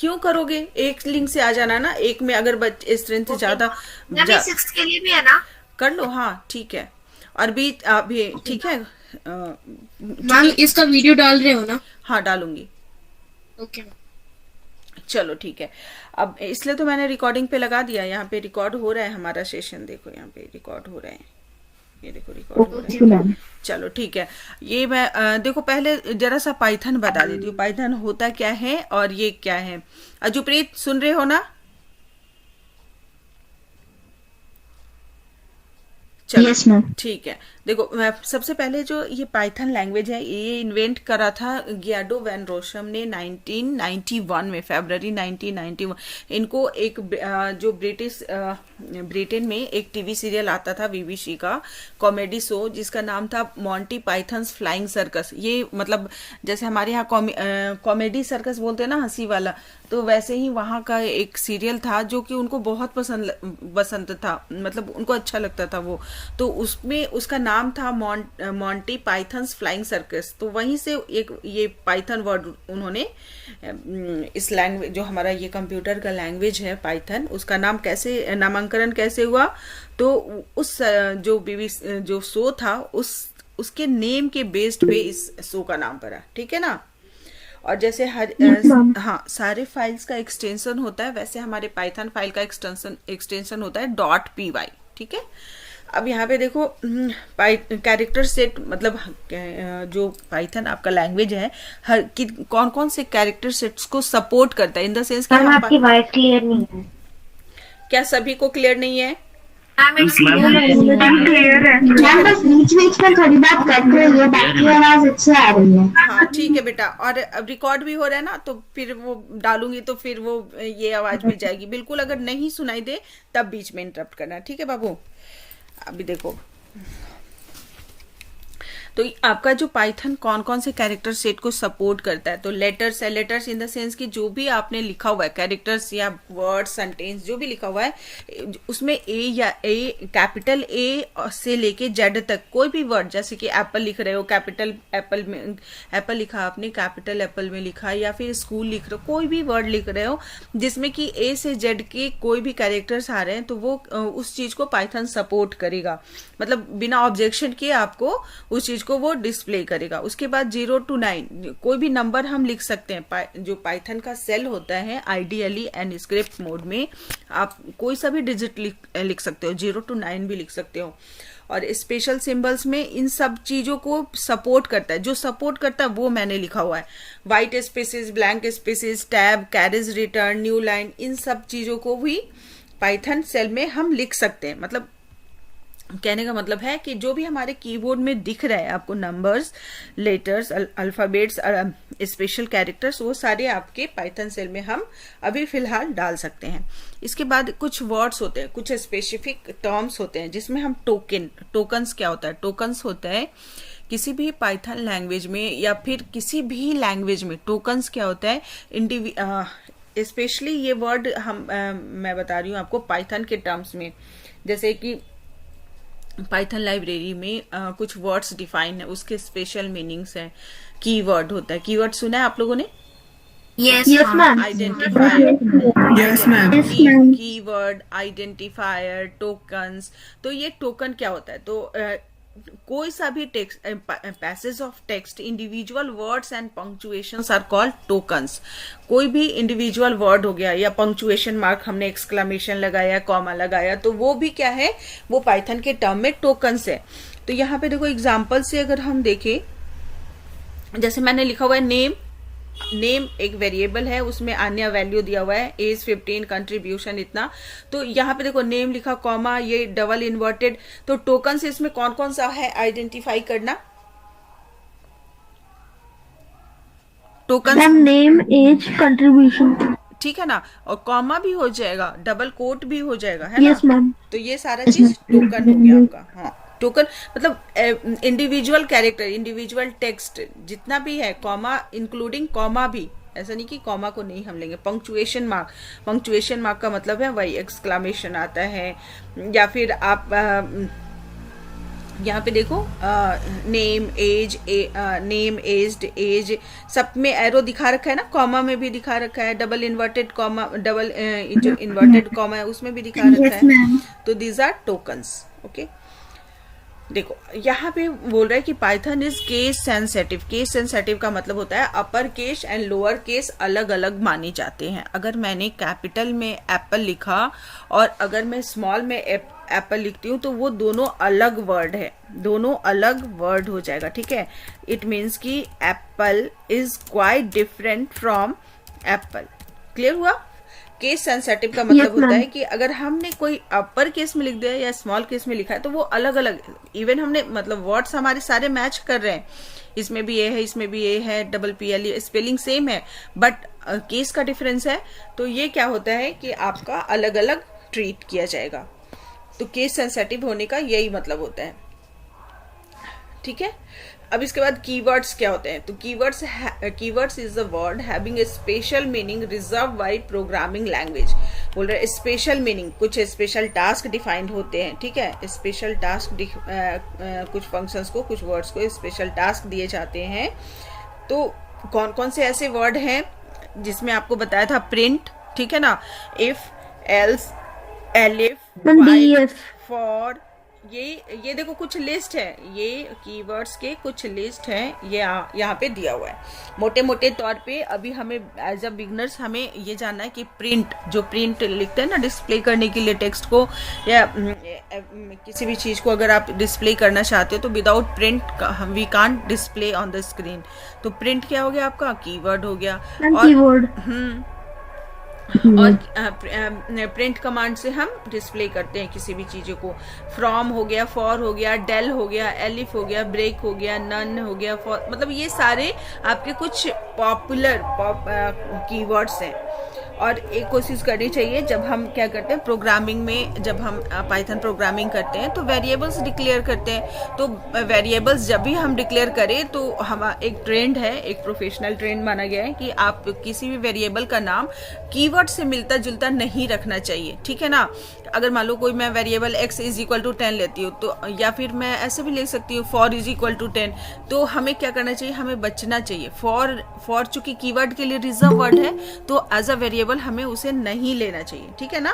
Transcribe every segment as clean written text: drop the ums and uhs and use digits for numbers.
क्यों करोगे, एक लिंक से आ जाना ना, एक में अगर स्ट्रेंथ ओके ज्यादा मैम, ये सिक्स के लिए भी है ना? कर लो। हाँ ठीक है। और भी अभी ठीक है मैम क्योंकि इसका वीडियो डाल रहे हो ना? हाँ डालूंगी। Okay ma'am. चलो ठीक है। अब इसलिए तो मैंने रिकॉर्डिंग पे लगा दिया, यहाँ पे रिकॉर्ड हो रहा है हमारा सेशन, देखो यहाँ पे रिकॉर्ड हो रहा है, ये देखो रिकॉर्ड हो रहा ओके है। मैम। चलो ठीक है। ये मैं देखो पहले जरा सा पाइथन बता देती हूँ, पाइथन होता क्या है और ये क्या है। अजुप्रीत सुन रहे हो ना? चलो यस मैम। ठीक है। देखो मैं सबसे पहले जो ये पाइथन लैंग्वेज है ये इन्वेंट करा था गियाडो वैन रोशम ने 1991 में, फरवरी 1991। इनको एक जो ब्रिटेन में एक टीवी सीरियल आता था बीबीसी का कॉमेडी शो जिसका नाम था मॉन्टी पाइथन्स फ्लाइंग सर्कस। ये मतलब जैसे हमारे यहाँ कॉमेडी सर्कस बोलते हैं ना, हंसी वाला, तो वैसे ही वहाँ का एक सीरियल था जो कि उनको बहुत पसंद था, मतलब उनको अच्छा लगता था वो। तो उसमें उसका नाम था मॉन्टी पाइथन्स फ्लाइंग सर्कस। तो वहीं से एक ये पाइथन वर्ड उन्होंने इस लैंग्वेज जो हमारा ये कंप्यूटर का लैंग्वेज है पाइथन, उसका नाम कैसे नामांकन कैसे हुआ, तो उस जो बीबी जो शो था उसके नेम के बेस्ड पे इस शो का नाम पड़ा, ठीक है ना। और जैसे हर यस मैम। हाँ सारे फाइल्स का एक्सटेंशन होता है, वैसे हमारे पाइथन फाइल का एक्सटेंशन होता है डॉट पी वाई, ठीक है। अब यहाँ पे देखो कैरेक्टर सेट मतलब जो पाइथन आपका लैंग्वेज है हर कौन कौन से कैरेक्टर सेट्स को सपोर्ट करता है, इन द सेंस कि मैम हम आपकी वॉइस क्लियर नहीं है। क्या सभी को क्लियर नहीं है? Ma'am it's ma'am clear. Clear है। मैम बस बीच बीच में थोड़ी बात करते रहिए, बाकी आवाज अच्छी आ रही है। हाँ ठीक है बेटा। और अब रिकॉर्ड भी हो रहा है ना, तो फिर वो डालूंगी तो फिर वो ये आवाज भी जाएगी बिल्कुल। अगर नहीं सुनाई दे तब बीच में इंटरप्ट करना, ठीक है बाबू। अभी देखो तो आपका जो पाइथन कौन कौन से कैरेक्टर सेट को सपोर्ट करता है, तो लेटर्स है, लेटर्स इन द सेंस कि जो भी आपने लिखा हुआ है कैरेक्टर्स या वर्ड सेंटेंस जो भी लिखा हुआ है उसमें ए या ए कैपिटल ए से लेके जेड तक कोई भी वर्ड, जैसे कि एप्पल लिख रहे हो कैपिटल एप्पल में एप्पल लिखा आपने कैपिटल एप्पल में लिखा, या फिर स्कूल लिख रहे हो, कोई भी वर्ड लिख रहे हो जिसमें कि ए से जेड के कोई भी कैरेक्टर्स आ रहे हैं, तो वो उस चीज को पाइथन सपोर्ट करेगा, मतलब बिना ऑब्जेक्शन के आपको उस चीज को वो डिस्प्ले करेगा। उसके बाद 0 to 9 कोई भी नंबर हम लिख सकते हैं। जो पाइथन का सेल होता है आइडियली एंड स्क्रिप्ट मोड में आप कोई सा भी डिजिट लिख सकते हो, 0 to 9 भी लिख सकते हो। और स्पेशल सिंबल्स में इन सब चीजों को सपोर्ट करता है, जो सपोर्ट करता है वो मैंने लिखा हुआ है। White spaces, blank spaces, tab, carriage return, new line, इन सब चीजों को भी पाइथन सेल में हम लिख सकते हैं। मतलब कहने का मतलब है कि जो भी हमारे कीबोर्ड में दिख रहा है आपको, numbers, letters, alphabets, special characters, वो सारे आपके पाइथन सेल में हम अभी फिलहाल डाल सकते हैं। इसके बाद कुछ वर्ड्स होते हैं, कुछ स्पेसिफिक टर्म्स होते हैं जिसमें हम टोकन्स क्या होता है, टोकन्स होता है किसी भी पाइथन लैंग्वेज में या फिर किसी भी लैंग्वेज में टोकन्स क्या होता है स्पेशली ये वर्ड मैं बता रही हूँ आपको पाइथन के टर्म्स में। जैसे कि पाइथन लाइब्रेरी में कुछ वर्ड्स डिफाइन है, उसके स्पेशल मीनिंग्स हैं। कीवर्ड होता है, कीवर्ड सुना है आप लोगों ने? Yes ma'am. Identifier, yes ma'am. Keyword, identifier, tokens. तो ये टोकन क्या होता है, तो कोई सा भी text passage of text, individual words and punctuations are called tokens. कोई भी इंडिविजुअल वर्ड हो गया या पंक्चुएशन मार्क हमने एक्सक्लेमेशन लगाया, कॉमा लगाया, तो वो भी क्या है, वो पाइथन के टर्म में टोकन्स है। तो यहाँ पे देखो एग्जाम्पल से अगर हम देखें, जैसे मैंने लिखा हुआ है नेम, नेम एक वेरिएबल है, उसमें अन्य वैल्यू दिया हुआ है एज 15, कंट्रीब्यूशन इतना। तो यहाँ पे देखो नेम लिखा, कॉमा, ये डबल इन्वर्टेड। तो टोकन से इसमें कौन कौन सा है आइडेंटिफाई करना, token, ma'am name, age, contribution. ठीक है ना। और कॉमा भी हो जाएगा, डबल कोट भी हो जाएगा, है ना। Yes ma'am. तो ये सारा चीज टोकन हो गया आपका। हाँ टोकन मतलब इंडिविजुअल कैरेक्टर, इंडिविजुअल टेक्स्ट जितना भी है, कॉमा इंक्लूडिंग कॉमा भी, ऐसा नहीं कि कॉमा को नहीं हम लेंगे। पंक्चुएशन मार्क, पंक्चुएशन मार्क का मतलब है वही एक्सक्लामेशन आता है, या फिर आप यहाँ पे देखो name age, name aged age, सब में एरो दिखा रखा है ना, कॉमा में भी दिखा रखा है, डबल इन्वर्टेड कॉमा, डबल जो इन्वर्टेड कॉमा है उसमें भी दिखा रखा यस है। मैम। तो दीज आर टोकन्स। ओके, देखो यहाँ पे बोल रहा है कि Python is case sensitive. Case sensitive का मतलब होता है upper case and lower case अलग अलग माने जाते हैं। अगर मैंने कैपिटल में एप्पल लिखा और अगर मैं स्मॉल में एप्पल लिखती हूँ तो वो दोनों अलग वर्ड है, दोनों अलग वर्ड हो जाएगा, ठीक है। इट मीन्स कि Apple is quite different from Apple. Clear हुआ? केस सेंसेटिव का मतलब Yes, होता है ma'am. कि अगर हमने कोई अपर केस में लिख दिया या स्मॉल केस में लिखा है तो वो अलग अलग, इवन हमने मतलब वर्ड्स हमारे सारे मैच कर रहे हैं, इसमें भी ये है, इसमें भी ये है, डबल PL, स्पेलिंग सेम है, बट केस का डिफरेंस है। तो ये क्या होता है कि आपका अलग अलग ट्रीट किया जाएगा। तो केस सेंसेटिव होने का यही मतलब होता है, ठीक है। अब इसके बाद कीवर्ड्स क्या होते हैं? तो keywords is the word having a special meaning reserve by programming language. बोल रहे स्पेशल मीनिंग, कुछ स्पेशल टास्क डिफाइंड होते हैं, ठीक है। स्पेशल टास्क कुछ फंक्शंस को, कुछ वर्ड्स को स्पेशल टास्क दिए जाते हैं। तो कौन कौन से ऐसे वर्ड हैं जिसमें आपको बताया था प्रिंट, ठीक है ना, if, else, elif, while, for, ये देखो कुछ लिस्ट है, ये कीवर्ड्स के कुछ लिस्ट है, ये यहाँ पे दिया हुआ है मोटे मोटे तौर पे। अभी हमें एज अ बिगनर्स हमें ये जानना है कि प्रिंट, जो प्रिंट लिखते हैं ना डिस्प्ले करने के लिए टेक्स्ट को या किसी भी चीज़ को अगर आप डिस्प्ले करना चाहते हो तो without print we can't display on the screen. तो प्रिंट क्या हो गया आपका? कीवर्ड हो गया। और प्रिंट कमांड से हम डिस्प्ले करते हैं किसी भी चीज़ों को। फ्रॉम हो गया, फॉर हो गया, डेल हो गया, एलिफ हो गया, ब्रेक हो गया, नन हो गया, फॉर, मतलब ये सारे आपके कुछ पॉपुलर कीवर्ड्स हैं। और एक कोशिश करनी चाहिए जब हम क्या करते हैं प्रोग्रामिंग में, जब हम पाइथन प्रोग्रामिंग करते हैं तो वेरिएबल्स डिक्लेयर करते हैं। तो वेरिएबल्स जब भी हम डिक्लेयर करें तो हम, एक ट्रेंड है, एक प्रोफेशनल ट्रेंड माना गया है कि आप किसी भी वेरिएबल का नाम कीवर्ड से मिलता जुलता नहीं रखना चाहिए, ठीक है ना। अगर मान लो कोई मैं variable x is equal to 10 लेती हूँ तो, या फिर मैं ऐसे भी ले सकती हूँ फॉर इज इक्वल टू 10, तो हमें क्या करना चाहिए? हमें बचना चाहिए। फॉर चूंकि कीवर्ड के लिए रिजर्व वर्ड है तो एज अ वेरिएबल हमें उसे नहीं लेना चाहिए, ठीक है ना।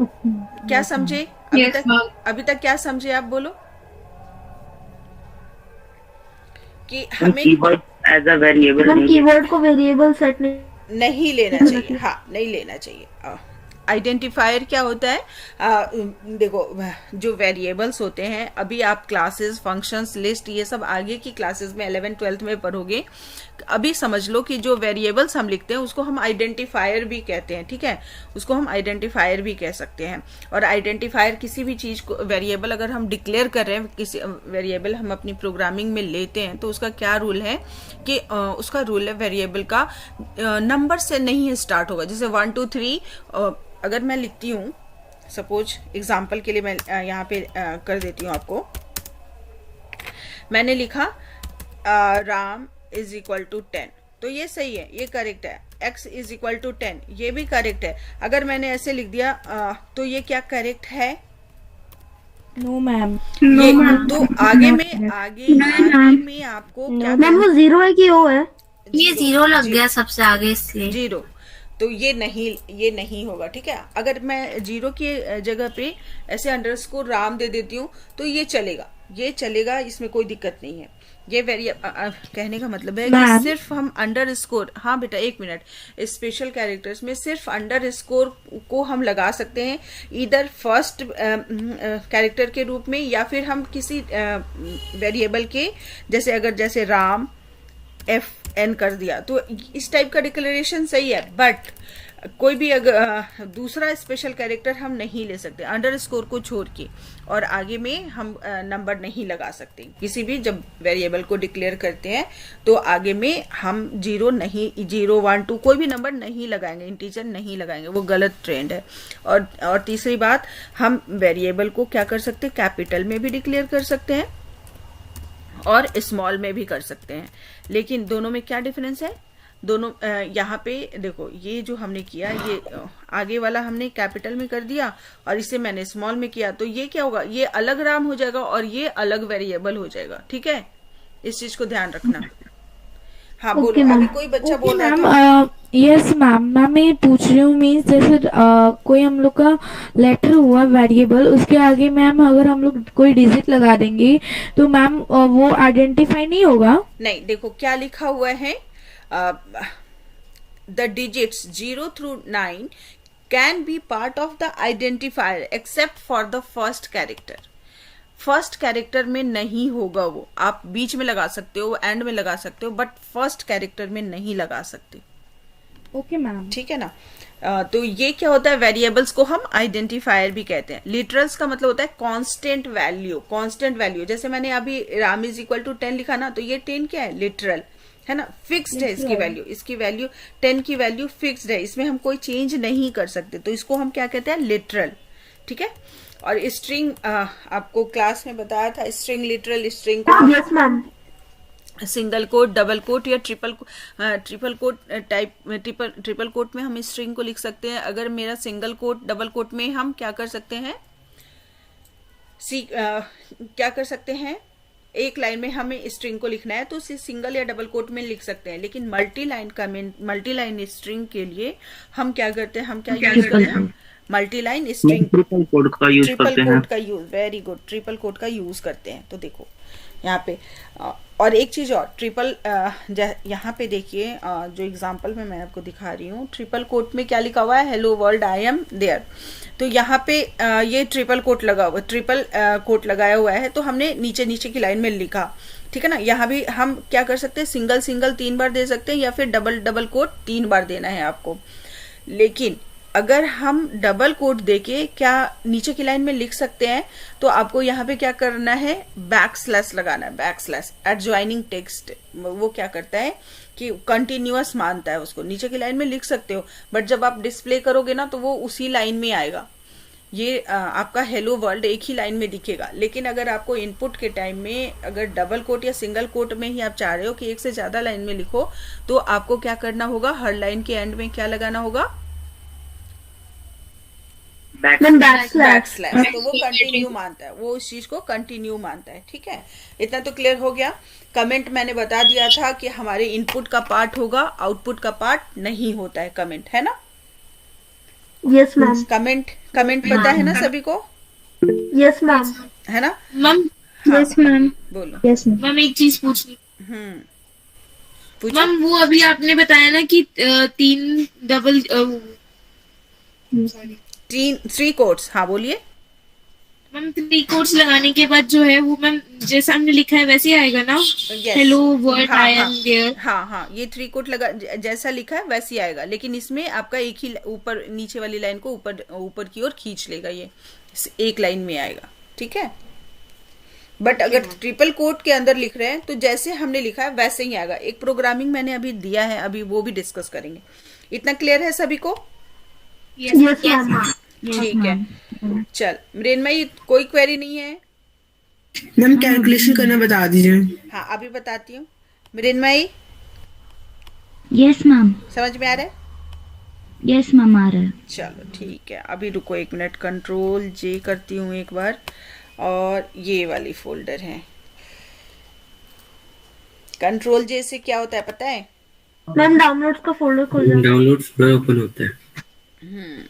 क्या समझे अभी तक क्या समझे आप बोलो? कि हमें keyword as a variable, keyword को वेरिएबल सेट नहीं लेना चाहिए, हाँ नहीं लेना चाहिए। आइडेंटिफायर क्या होता है? देखो जो वेरिएबल्स होते हैं, अभी आप क्लासेस, फंक्शंस, लिस्ट, ये सब आगे की क्लासेस में 11th-12th में पढ़ोगे। अभी समझ लो कि जो वेरिएबल्स हम लिखते हैं उसको हम आइडेंटिफायर भी कहते हैं, ठीक है, उसको हम आइडेंटिफायर भी कह सकते हैं। और आइडेंटिफायर किसी भी चीज को, वेरिएबल अगर हम डिक्लेयर कर रहे हैं, किसी वेरिएबल हम अपनी प्रोग्रामिंग में लेते हैं तो उसका क्या रूल है कि उसका रूल है वेरिएबल का नंबर से नहीं स्टार्ट होगा। जैसे 1 2 3 अगर मैं लिखती हूँ, सपोज एग्जाम्पल के लिए मैं यहाँ पे कर देती हूँ आपको। मैंने लिखा राम इज इक्वल टू 10, तो ये सही है, ये करेक्ट है। x इज इक्वल टू 10, ये भी करेक्ट है। अगर मैंने ऐसे लिख दिया तो ये क्या करेक्ट है? No ma'am. तो आगे में आपको क्या? मैम वो 0 है कि O है? ये 0 लग गया सबसे आगे, इसलिए 0। तो ये नहीं होगा, ठीक है। अगर मैं 0 की जगह पे ऐसे अंडरस्कोर राम दे देती हूँ तो ये चलेगा, इसमें कोई दिक्कत नहीं है। ये कहने का मतलब है कि सिर्फ हम अंडरस्कोर, हाँ बेटा एक मिनट, स्पेशल कैरेक्टर्स में सिर्फ अंडरस्कोर को हम लगा सकते हैं, इधर फर्स्ट कैरेक्टर के रूप में या फिर हम किसी वेरिएबल के, जैसे राम FN कर दिया तो इस टाइप का डिक्लेरेशन सही है। बट कोई भी अगर दूसरा स्पेशल कैरेक्टर हम नहीं ले सकते अंडरस्कोर को छोड़ के, और आगे में हम नंबर नहीं लगा सकते किसी भी, जब वेरिएबल को डिक्लेयर करते हैं तो आगे में हम 0 1 2 कोई भी नंबर नहीं लगाएंगे, इंटीजर नहीं लगाएंगे, वो गलत ट्रेंड है। और तीसरी बात, हम वेरिएबल को क्या कर सकते हैं? कैपिटल में भी डिक्लेयर कर सकते हैं और स्मॉल में भी कर सकते हैं। लेकिन दोनों में क्या डिफरेंस है? दोनों यहाँ पे देखो, ये जो हमने किया, ये आगे वाला हमने कैपिटल में कर दिया और इसे मैंने स्मॉल में किया, तो ये क्या होगा, ये अलग राम हो जाएगा और ये अलग वेरिएबल हो जाएगा। ठीक है, इस चीज को ध्यान रखना। हाँ ओके बोलो, मैम। अभी कोई बच्चा ओके बोल रहा मैम, था। Yes ma'am. मैम मैं पूछ रही हूँ, मीन्स जैसे कोई हम लोग का लेटर हुआ वेरिएबल, उसके आगे मैम अगर हम लोग कोई डिजिट लगा देंगे तो मैम वो आइडेंटिफाई नहीं होगा? नहीं, देखो क्या लिखा हुआ है, the digits 0 through 9 can be part of the identifier except for the first character. First character में नहीं होगा वो, आप बीच में लगा सकते हो, एंड में लगा सकते हो, बट फर्स्ट कैरेक्टर में नहीं लगा सकते। Okay ma'am. ठीक है ना। तो ये क्या होता है, वेरिएबल्स को हम आइडेंटिफायर भी कहते हैं। लिटरल्स का मतलब होता है कांस्टेंट वैल्यू। कांस्टेंट वैल्यू, जैसे मैंने अभी राम इज इक्वल टू 10 लिखा ना, तो ये 10 क्या है, लिटरल है ना, फिक्स्ड है इसकी वैल्यू। इसकी वैल्यू 10 की वैल्यू फिक्स्ड है, इसमें हम कोई चेंज नहीं कर सकते, तो इसको हम क्या कहते हैं, लिटरल। ठीक है। और स्ट्रिंग आपको क्लास में बताया था, स्ट्रिंग लिटरल स्ट्रिंग को yes ma'am. Single quote, double quote या triple quote type, triple quote में हम स्ट्रिंग को लिख सकते हैं। अगर मेरा सिंगल कोट, डबल कोट में हम क्या कर सकते हैं, क्या कर सकते हैं, एक लाइन में हमें स्ट्रिंग को लिखना है तो उसे सिंगल या डबल कोट में लिख सकते हैं। लेकिन मल्टी लाइन स्ट्रिंग के लिए हम क्या करते हैं, हम क्या यूज करते हैं, multi line string, triple quote का यूज ट्रिपल करते हैं। कोट का use, very good, triple quote का यूज करते हैं। तो देखो यहाँ पे और एक चीज और, ट्रिपल यहाँ पे देखिए, जो एग्जांपल में मैं आपको दिखा रही हूँ, ट्रिपल कोट में क्या लिखा हुआ है, hello world I am there. तो यहाँ पे ये ट्रिपल कोट लगा हुआ, ट्रिपल कोट लगाया हुआ है, तो हमने नीचे नीचे की लाइन में लिखा। ठीक है ना। यहाँ भी हम क्या कर सकते हैं, सिंगल सिंगल 3 बार दे सकते हैं या फिर डबल डबल कोट 3 बार देना है आपको। लेकिन अगर हम डबल कोट देके क्या नीचे की लाइन में लिख सकते हैं, तो आपको यहाँ पे क्या करना है, बैक स्लैश लगाना है, बैक स्लैश एडजॉइनिंग टेक्स्ट। वो क्या करता है कि कंटिन्यूअस मानता है उसको, नीचे की लाइन में लिख सकते हो, बट जब आप डिस्प्ले करोगे ना तो वो उसी लाइन में आएगा। ये आपका हेलो वर्ल्ड एक ही लाइन में दिखेगा। लेकिन अगर आपको इनपुट के टाइम में अगर डबल कोट या सिंगल कोट में ही आप चाह रहे हो कि एक से ज्यादा लाइन में लिखो, तो आपको क्या करना होगा, हर लाइन के एंड में क्या लगाना होगा, बैक बैक स्लैश। तो वो कंटिन्यू मानता है, वो उस चीज को कंटिन्यू मानता है। ठीक है, इतना तो क्लियर हो गया। कमेंट मैंने बता दिया था कि हमारे इनपुट का पार्ट होगा, आउटपुट का पार्ट नहीं होता है कमेंट, है ना। Yes ma'am. कमेंट पता है ना सभी को, यस मैम। है ना। Ma'am yes ma'am. बोलो। Yes ma'am. मैम एक चीज पूछनी। पूछो। मैम वो अभी आपने बताया ना कि 3 डबल थ्री कोट्स, हाँ बोलिए। मैम 3 कोट्स लगाने के बाद जो है वो मैम जैसा हमने लिखा है वैसे ही आएगा ना, hello world I am there. हाँ, ये 3 कोट लगा, जैसा लिखा है वैसे ही आएगा। लेकिन इसमें आपका एक ही ऊपर, नीचे वाली लाइन को ऊपर की ओर खींच लेगा, ये एक लाइन में आएगा। ठीक है। बट अगर ट्रिपल कोट के अंदर लिख रहे हैं तो जैसे हमने लिखा है वैसे ही आएगा। एक प्रोग्रामिंग मैंने अभी दिया है, अभी वो भी डिस्कस करेंगे। इतना क्लियर है सभी को? Yes ma'am. ठीक है। चल मृन्मयी, कोई क्वेरी नहीं है? मैम कैलकुलेशन करना बता दीजिए। हाँ अभी बताती हूँ। Mrinmayee yes ma'am. समझ में आ रहा है? यस मैम आ रहा है। चलो ठीक है, अभी रुको 1 मिनट, कंट्रोल जे करती हूँ एक बार। और ये वाली फोल्डर है, कंट्रोल जे से क्या होता है पता है? मैम डाउनलोड्स का फोल्डर खुल जाता है। डाउनलोड्स पर ओपन होता है।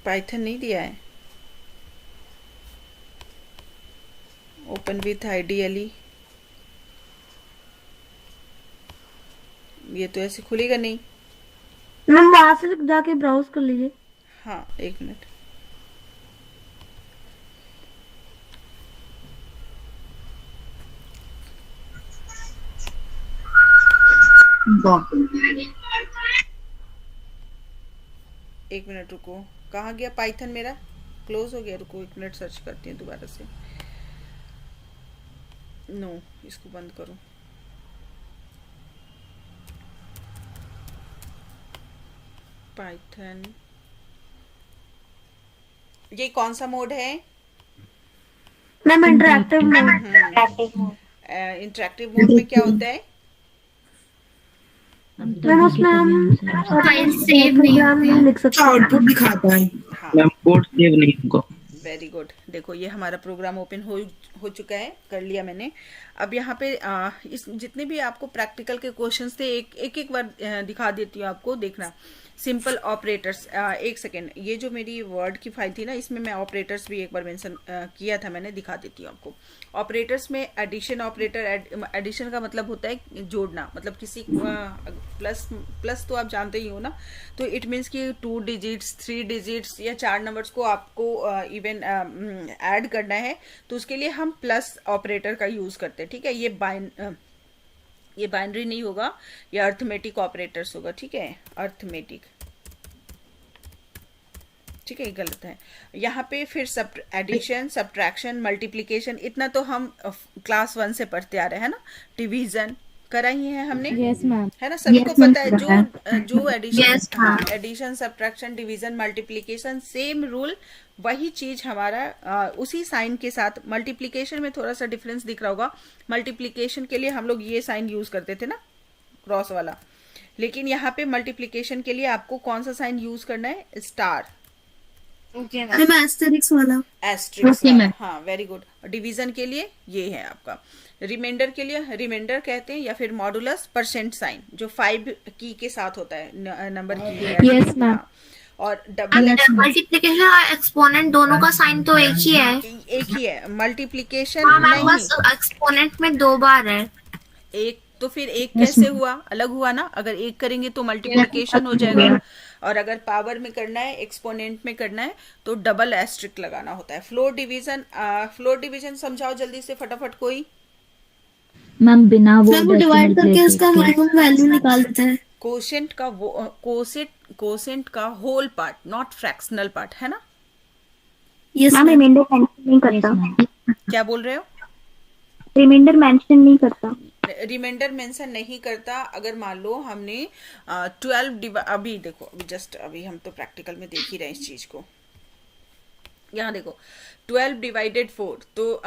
पाइथन नहीं दिया है, ओपन विथ आइडियली, ये तो ऐसे खुलेगा नहीं। मैम वहां से जाके ब्राउज कर लीजिए। हाँ 1 मिनट, एक मिनट रुको, कहाँ गया पाइथन मेरा? क्लोज हो गया, रुको 1 मिनट, सर्च करती हूँ दोबारा से। नो, इसको बंद करो। पाइथन, ये कौन सा मोड है? Ma'am interactive mode. Interactive mode में क्या होता है? मैम उसमें हम फाइल सेव नहीं प्रोग्राम लिख सकते हैं। आउटपुट दिखाता है। हाँ, मैम कोड सेव नहीं होगा। Very good. देखो ये हमारा प्रोग्राम ओपन हो चुका है, कर लिया मैंने। अब यहाँ पे इस जितने भी आपको प्रैक्टिकल के क्वेश्चंस थे एक बार दिखा देती हूँ आपको, देखना। सिंपल ऑपरेटर्स, एक सेकेंड, ये जो मेरी वर्ड की फाइल थी ना, इसमें मैं ऑपरेटर्स भी एक बार मेंशन किया था मैंने, दिखा देती हूँ आपको। ऑपरेटर्स में एडिशन ऑपरेटर, एडिशन का मतलब होता है जोड़ना, मतलब किसी प्लस तो आप जानते ही हो ना, तो इट मीन्स कि 2 डिजिट्स 3 डिजिट्स या 4 नंबर्स को आपको इवन ऐड करना है, तो उसके लिए हम प्लस ऑपरेटर का यूज करते हैं। ठीक है, ये बाइनरी नहीं होगा, ये अर्थमेटिक ऑपरेटर्स होगा। ठीक है, अर्थमेटिक, ठीक है, गलत है यहाँ पे। फिर एडिशन, सब्ट्रैक्शन, मल्टीप्लिकेशन, इतना तो हम क्लास 1 से पढ़ते आ रहे हैं ना। डिवीजन करा ही है हमने, यस मैम, है ना, सभी को पता है। जो Yes, हाँ। Addition, subtraction, division, multiplication, same rule, वही चीज हमारा उसी साइन के साथ। मल्टीप्लिकेशन में थोड़ा सा डिफरेंस दिख रहा होगा। मल्टीप्लिकेशन के लिए हम लोग ये साइन यूज करते थे ना, क्रॉस वाला, लेकिन यहाँ पे मल्टीप्लिकेशन के लिए आपको कौन सा साइन यूज करना है? स्टार, ओके मैम एस्टेरिक्स वाला। एस्ट्रिक्स Okay, वाला। ma'am. हाँ, वेरी गुड। डिवीजन के लिए ये है आपका। रिमाइंडर के लिए रिमाइंडर कहते हैं, या फिर मॉडुलस, परसेंट साइन, जो 5 की के साथ होता है, नंबर की। Yes, ma'am. हाँ, और डबल मल्टीप्लिकेशन और एक्सपोनेंट दोनों का साइन तो एक ही है। एक ही है। मल्टीप्लिकेशन हाँ मैम, नहीं, बस एक्सपोनेंट में 2 बार है। एक तो फिर एक कैसे हुआ? अलग हुआ ना। अगर एक करेंगे तो मल्टीप्लिकेशन हो जाएगा, और अगर पावर में करना है, एक्सपोनेंट में करना है, तो डबल एस्ट्रिक लगाना होता है। फ्लोर डिवीजन समझाओ जल्दी से फटाफट कोई। मैम बिना वो मैम वो डिवाइड करके उसका मिनिमम वैल्यू निकाल देते हैं। कोसेंट का कोसेंट का whole part, not fractional part, है ना। यस मैम, रिमाइंडर मेंशन नहीं करता। क्या बोल रहे हो? रिमाइंडर मेंशन नहीं करता। रिमाइंडर मेंशन नहीं करता। अगर मान लो हमने 12 अभी देखो, अभी हम तो प्रैक्टिकल में देख ही रहे हैं इस चीज को। यहाँ देखो 12 डिवाइडेड 4, तो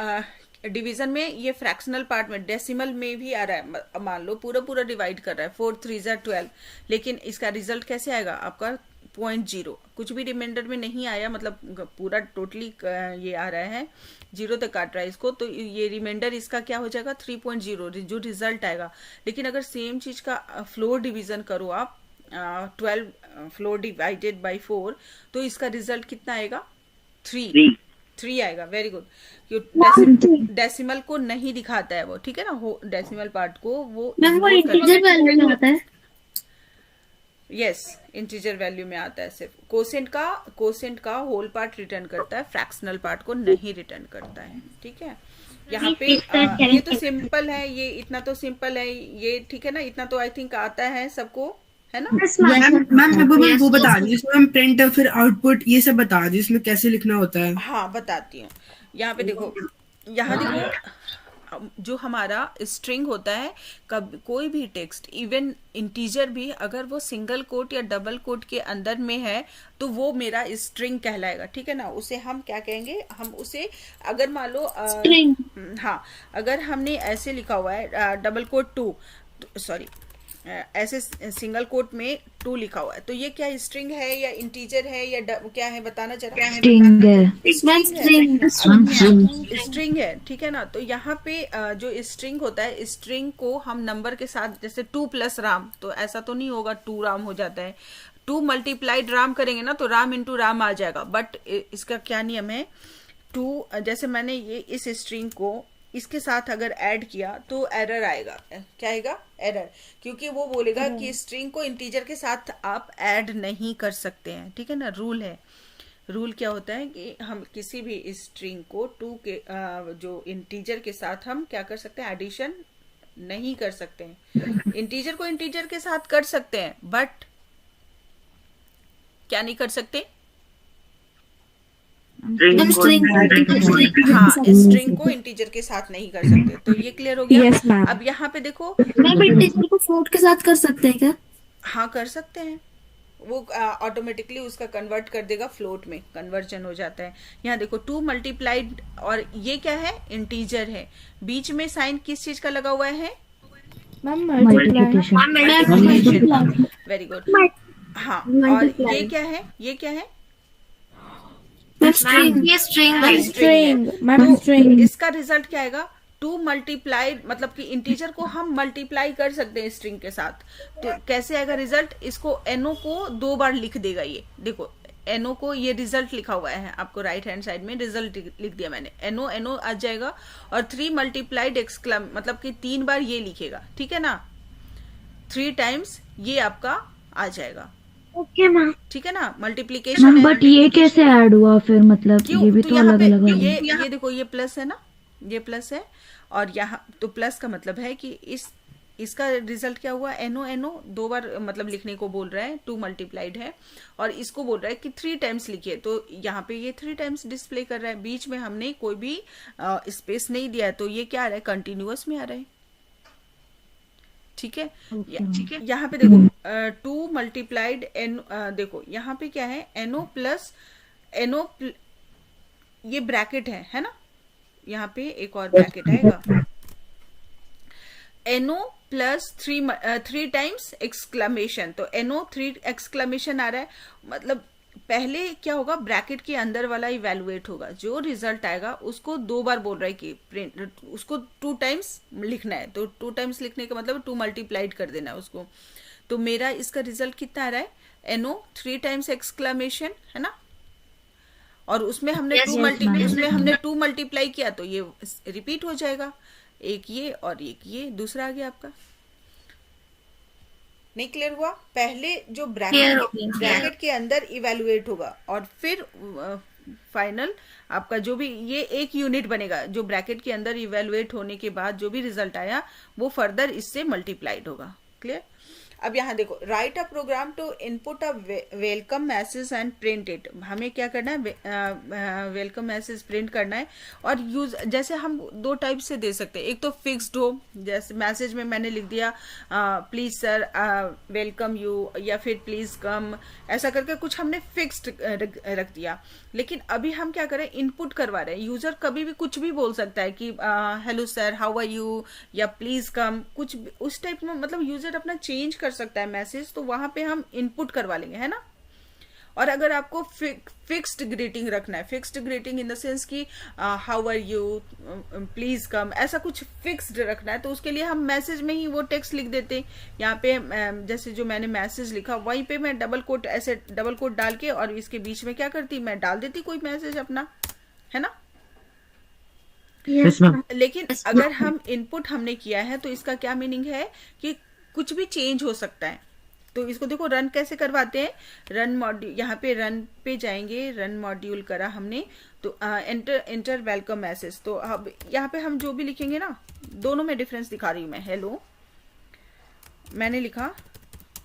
डिवीजन में ये फ्रैक्शनल पार्ट में, डेसिमल में भी आ रहा है। मान लो पूरा डिवाइड कर रहा है, 4 3 12, लेकिन इसका रिजल्ट कैसे आएगा आपका? 0.0। कुछ भी रिमाइंडर में नहीं आया, मतलब पूरा टोटली ये आ रहा है, 0 तक काट रहा है इसको, तो ये रिमाइंडर इसका क्या हो जाएगा? 3.0 जो रिजल्ट आएगा। लेकिन अगर सेम चीज का फ्लोर डिवीजन करो आप, 12 फ्लोर डिवाइडेड बाई 4, तो इसका रिजल्ट कितना आएगा? 3 आएगा। Very good. डेसिमल को नहीं दिखाता है वो, ठीक है ना, डेसिमल पार्ट को वो मैम वो इंटीजर वैल्यू में आता है। यस, इंटीजर वैल्यू में आता है सिर्फ। कोसेंट का होल पार्ट रिटर्न करता है, फ्रैक्शनल पार्ट को नहीं रिटर्न करता है। ठीक है, यहाँ पे ये तो सिंपल है, ये इतना तो सिंपल है ये, ठीक है ना, इतना तो आई थिंक आता है सबको, है ना। मैम वो बता दीजिए, इसमें हम प्रिंट फिर आउटपुट ये सब बता दीजिए, इसमें कैसे लिखना होता है। हाँ, बताती हूँ। यहाँ पे देखो, यहाँ देखो, जो हमारा स्ट्रिंग होता है, कोई भी टेक्स्ट, इवन इंटीजर भी, अगर वो सिंगल कोट या डबल कोट के अंदर में है, तो वो मेरा स्ट्रिंग कहलाएगा। ठीक है ना, उसे हम क्या कहेंगे? हम उसे, अगर मान लो हाँ, अगर हमने ऐसे लिखा हुआ है डबल कोट 2, सॉरी ऐसे सिंगल कोट में 2 लिखा हुआ है, तो ये क्या स्ट्रिंग है या इंटीजर है या क्या है? बताना जरा। स्ट्रिंग है, ठीक है ना। तो यहाँ पे जो स्ट्रिंग होता है, स्ट्रिंग को हम नंबर के साथ, जैसे 2 + राम, तो ऐसा तो नहीं होगा 2 राम हो जाता है। 2 मल्टीप्लाइड राम करेंगे ना, तो राम इंटू राम आ जाएगा। बट इसका क्या नियम है? 2, जैसे मैंने ये इस स्ट्रिंग को इसके साथ अगर ऐड किया तो एरर आएगा। क्या आएगा? एरर, क्योंकि वो बोलेगा कि स्ट्रिंग को इंटीजर के साथ आप ऐड नहीं कर सकते हैं। ठीक है ना, रूल है। रूल क्या होता है कि हम किसी भी स्ट्रिंग को 2 के जो इंटीजर के साथ हम क्या कर सकते हैं? एडिशन नहीं कर सकते हैं। इंटीजर को इंटीजर के साथ कर सकते हैं, बट क्या नहीं कर सकते? हाँ, स्ट्रिंग को इंटीजर के साथ नहीं कर सकते। तो ये क्लियर हो गया। Yes, ma'am. अब यहाँ पे देखो, मैम इंटीजर को फ्लोट के साथ कर सकते हैं क्या? हाँ कर सकते हैं, वो ऑटोमेटिकली उसका कन्वर्ट कर देगा फ्लोट में, कन्वर्जन हो जाता है। यहाँ देखो 2 मल्टीप्लाइड, और ये क्या है, इंटीजर है। बीच में साइन किस चीज का लगा हुआ है, मैम मल्टीप्लिकेशन। Very good. हाँ, और ये क्या है, ये क्या है, स्ट्रिंग, ये स्ट्रिंग है। स्ट्रिंग। Ma'am string. इसका रिजल्ट क्या आएगा, 2 मल्टीप्लाइड, मतलब कि इंटीजर को हम मल्टीप्लाई कर सकते हैं स्ट्रिंग के साथ। तो कैसे आएगा रिजल्ट, इसको एनो को 2 बार लिख देगा। ये देखो एनो को, ये रिजल्ट लिखा हुआ है आपको राइट हैंड साइड में, रिजल्ट लिख दिया मैंने, एनो एनो आ जाएगा, और 3 मल्टीप्लाइड एक्सक्लम, मतलब कि 3 बार ये लिखेगा, ठीक है ना, 3 टाइम्स ये आपका आ जाएगा। ओके मैम, ठीक है ना, मल्टीप्लीकेशन है। बट ये कैसे ऐड हुआ फिर, मतलब ये भी तो यहाँ अलग पे अलग है। ये देखो, ये प्लस है ना, ये प्लस है, और यहाँ तो प्लस का मतलब है कि इसका रिजल्ट क्या हुआ, एनो एनो 2 बार मतलब लिखने को बोल रहा है, 2 मल्टीप्लाइड है, और इसको बोल रहा है कि 3 टाइम्स लिखिए, तो यहाँ पे ये 3 टाइम्स डिस्प्ले कर रहा है। बीच में हमने कोई भी स्पेस नहीं दिया है, तो ये क्या आ रहा है, कंटिन्यूअस में आ रहा है। ठीक है, ठीक है। यहाँ पे देखो 2 मल्टीप्लाइड एन, देखो यहाँ पे क्या है, एनो प्लस एनो, ये ब्रैकेट है ना, यहाँ पे एक और ब्रैकेट आएगा, एनो प्लस 3 टाइम्स एक्सक्लेमेशन, तो एनो 3 एक्सक्लेमेशन आ रहा है, मतलब पहले क्या होगा, ब्रैकेट के अंदर वाला इवेलुएट होगा, जो रिजल्ट आएगा उसको 2 बार बोल रहा है कि प्रिंट, उसको 2 टाइम्स लिखना है, तो 2 टाइम्स लिखने का मतलब 2 मल्टीप्लाइड कर देना है उसको। तो मेरा इसका रिजल्ट कितना आ रहा है, एनो 3 टाइम्स एक्सक्लेमेशन, है ना, और उसमें हमने टू मल्टीप्लाई किया, तो ये रिपीट हो जाएगा, एक ये और एक ये, दूसरा आ गया आपका। नहीं क्लियर हुआ, पहले जो ब्रैकेट के अंदर इवेलुएट होगा, और फिर फाइनल आपका जो भी ये एक यूनिट बनेगा, जो ब्रैकेट के अंदर इवेलुएट होने के बाद जो भी रिजल्ट आया वो फर्दर इससे मल्टीप्लाइड होगा। क्लियर। अब यहाँ देखो, write a program to input a welcome message and print it. हमें क्या करना है, वेलकम मैसेज प्रिंट करना है, और यूज जैसे हम 2 टाइप से दे सकते हैं, एक तो फिक्स्ड हो, जैसे मैसेज में मैंने लिख दिया प्लीज सर वेलकम यू, या फिर प्लीज कम, ऐसा करके कुछ हमने फिक्स्ड रख दिया। लेकिन अभी हम क्या करें, इनपुट करवा रहे हैं, यूजर कभी भी कुछ भी बोल सकता है कि hello sir how are you, या प्लीज कम, कुछ उस टाइप में, मतलब यूजर अपना चेंज कर सकता है मैसेज, तो वहां पे हम इनपुट करवा लेंगे, है ना। और अगर आपको फिक्स्ड ग्रीटिंग रखना है, fixed greeting in the sense कि how are you, please come, ऐसा कुछ फिक्स्ड रखना है, तो उसके लिए हम मैसेज में ही वो टेक्स्ट लिख देते हैं। यहाँ पे जैसे जो मैंने मैसेज लिखा वहीं पे मैं डबल कोट, ऐसे डबल कोट डाल के, और इसके बीच में क्या करती, मैं डाल देती कोई मैसेज अपना, है ना। yes, लेकिन अगर हम इनपुट हमने किया है, तो इसका क्या मीनिंग है कि कुछ भी चेंज हो सकता है। तो इसको देखो रन कैसे करवाते हैं, रन मॉड्यूल, यहाँ पे रन पे जाएंगे, रन मॉड्यूल करा हमने, तो एंटर वेलकम मैसेज, तो अब यहाँ पे हम जो भी लिखेंगे ना, दोनों में डिफरेंस दिखा रही हूँ मैं। हेलो मैंने लिखा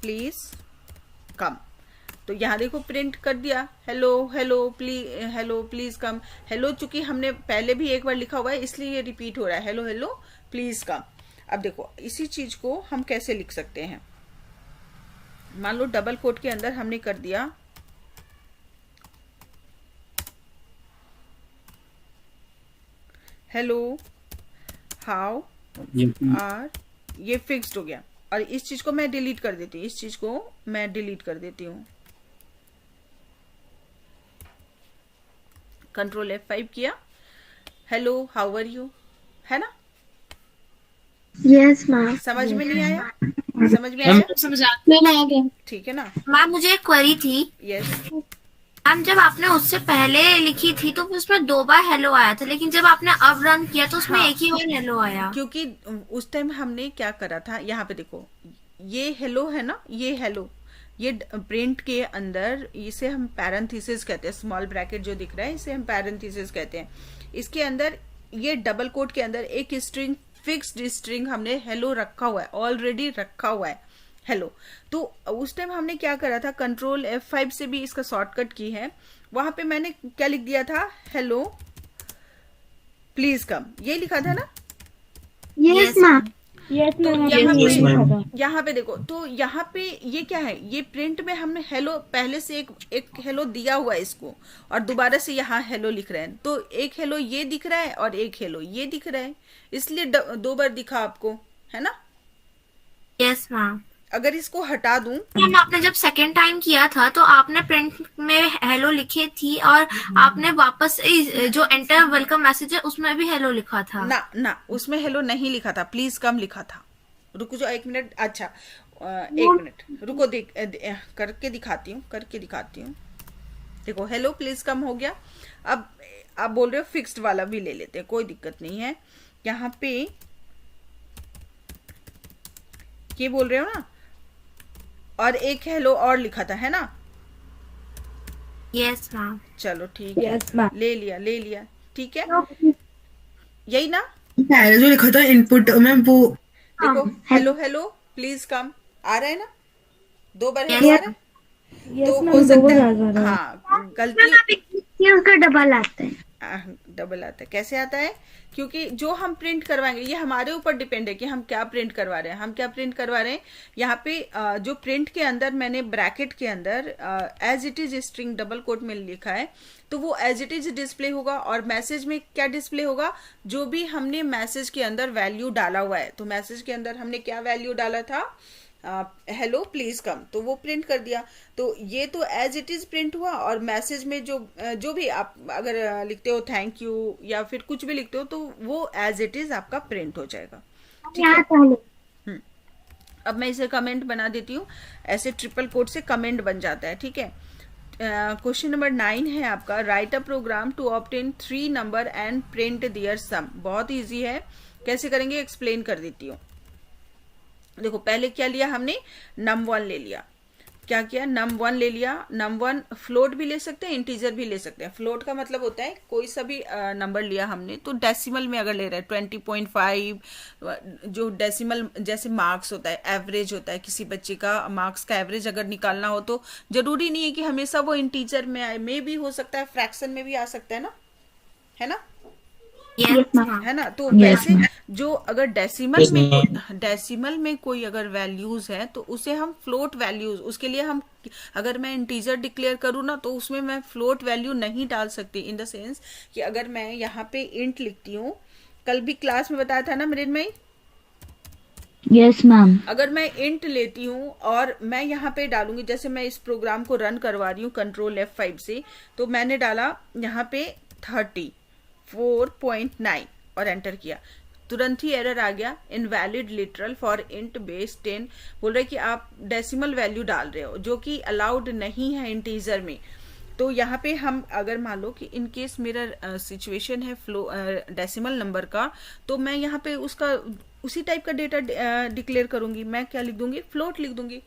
प्लीज कम, तो यहाँ देखो प्रिंट कर दिया hello hello please come. Hello चूंकि हमने पहले भी एक बार लिखा हुआ है, इसलिए ये रिपीट हो रहा है, हेलो हेलो प्लीज कम। अब देखो इसी चीज को हम कैसे लिख सकते हैं, मान लो डबल कोट के अंदर हमने कर दिया हेलो हाउ आर, ये फिक्स्ड हो गया, और इस चीज को मैं डिलीट कर देती हूँ, इस चीज को मैं डिलीट कर देती हूँ, कंट्रोल F5 किया, हेलो हाउ आर यू, है ना। Yes ma'am. समझ में नहीं आया, समझ में आया, समझ आ गया। ठीक है ना। मैम मुझे एक क्वेरी थी। यस मैम जब आपने उससे पहले लिखी थी तो उसमें 2 बार हेलो आया था, लेकिन जब आपने अब रन किया तो उसमें एक ही बार हेलो आया। क्योंकि उस टाइम हमने क्या करा था, यहाँ पे देखो ये हेलो है ना, ये हेलो, ये प्रिंट के अंदर इसे हम पैरेंथेसिस कहते हैं, स्मॉल ब्रैकेट जो दिख रहा है इसे हम पैरेंथेसिस कहते हैं। इसके अंदर ये डबल कोट के अंदर एक स्ट्रिंग, फिक्स्ड स्ट्रिंग हमने हेलो रखा हुआ है, ऑलरेडी रखा हुआ है हेलो। तो उस टाइम हमने क्या करा था, कंट्रोल F5 से भी इसका शॉर्टकट की है, वहां पे मैंने क्या लिख दिया था, हेलो प्लीज कम, ये लिखा था ना। Yes ma'am. यस तो मैम, यहाँ आपने Yes, यही ma'am. लिखा था। यहाँ पे देखो, तो यहाँ पे ये क्या है, ये प्रिंट में हमने हेलो पहले से एक हेलो दिया हुआ है इसको, और दोबारा से यहाँ हेलो लिख रहे हैं, तो एक हेलो ये दिख रहा है और एक हेलो ये दिख रहा है, इसलिए 2 बार दिखा आपको, है ना। Yes ma'am. अगर इसको हटा दूं, मैम आपने जब सेकेंड टाइम किया था तो आपने प्रिंट में हेलो लिखी थी और आपने वापस जो एंटर वेलकम मैसेज है उसमें भी हेलो लिखा था। ना उसमें हेलो नहीं लिखा था, प्लीज कम लिखा था। रुको जो 1 मिनट, अच्छा 1 मिनट रुको, करके दिखाती हूँ। देखो हेलो प्लीज कम हो गया। अब आप बोल रहे हो फिक्स्ड वाला भी ले लेते हैं, कोई दिक्कत नहीं है। यहाँ पे ये बोल रहे हो ना, और एक हेलो और लिखा था, है ना। Yes ma'am. चलो ठीक है, यस मैम। ले लिया, ठीक है, यही ना। पहले जो लिखा था इनपुट मैम, वो देखो हेलो प्लीज कम आ रहा है ना, 2 बार Yes. हेलो आ रहा है। यस तो मैम, हो 2 सकता बार है, आ जा रहा है। हाँ गलती उसका डबल आता है। डबल आता है। कैसे आता है? क्योंकि जो हम प्रिंट करवाएंगे ये हमारे ऊपर डिपेंड है कि हम क्या प्रिंट करवा रहे हैं। यहाँ पे जो प्रिंट के अंदर मैंने ब्रैकेट के अंदर as it is string double quote में लिखा है, तो वो एज इट इज डिस्प्ले होगा। और मैसेज में क्या डिस्प्ले होगा? जो भी हमने मैसेज के अंदर वैल्यू डाला हुआ है। तो मैसेज के अंदर हमने क्या वैल्यू डाला था? हेलो प्लीज कम, तो वो प्रिंट कर दिया। तो ये तो एज इट इज प्रिंट हुआ। और मैसेज में जो भी आप अगर लिखते हो थैंक यू या फिर कुछ भी लिखते हो, तो वो एज इट इज आपका प्रिंट हो जाएगा। ठीक है, अब मैं इसे कमेंट बना देती हूँ। ऐसे ट्रिपल कोट से कमेंट बन जाता है। ठीक है, क्वेश्चन नंबर 9 है आपका, write a program to obtain 3 number and print their sum. बहुत इजी है, कैसे करेंगे एक्सप्लेन कर देती हूँ। देखो पहले क्या लिया हमने, num1 ले लिया। क्या किया, num1 ले लिया। num1 फ्लोट भी ले सकते हैं, इंटीजर भी ले सकते हैं। फ्लोट का मतलब होता है कोई सा भी नंबर लिया हमने, तो डेसिमल में अगर ले रहे हैं 20.5, जो डेसिमल जैसे मार्क्स होता है, एवरेज होता है किसी बच्चे का, मार्क्स का एवरेज अगर निकालना हो तो जरूरी नहीं है कि हमेशा वो इंटीजर में आए, में भी हो सकता है, फ्रैक्शन में भी आ सकता है ना, है ना। है ना। तो वैसे जो अगर डेसिमल में कोई अगर वैल्यूज है तो उसे हम फ्लोट वैल्यूज, उसके लिए हम अगर मैं इंटीजर डिक्लेयर करूँ ना, तो उसमें मैं फ्लोट वैल्यू नहीं डाल सकती। इन द सेंस कि अगर मैं यहाँ पे इंट लिखती हूँ, कल भी क्लास में बताया था ना मृण्मयी, यस मैम, अगर मैं इंट लेती हूँ और मैं यहाँ पे डालूंगी, जैसे मैं इस प्रोग्राम को रन करवा रही हूँ कंट्रोल F5 से, तो मैंने डाला यहाँ पे 34.9 और एंटर किया, तुरंत ही एरर आ गया, invalid literal for int base 10। बोल रहे कि आप डेसिमल वैल्यू डाल रहे हो, जो कि अलाउड नहीं है इंटीजर में। तो यहाँ पे हम अगर मान लो कि इन केस मेरा सिचुएशन है डेसिमल नंबर का, तो मैं यहाँ पे उसका उसी टाइप का डेटा डिक्लेयर करूंगी। मैं क्या लिख दूंगी, फ्लोट लिख दूंगी।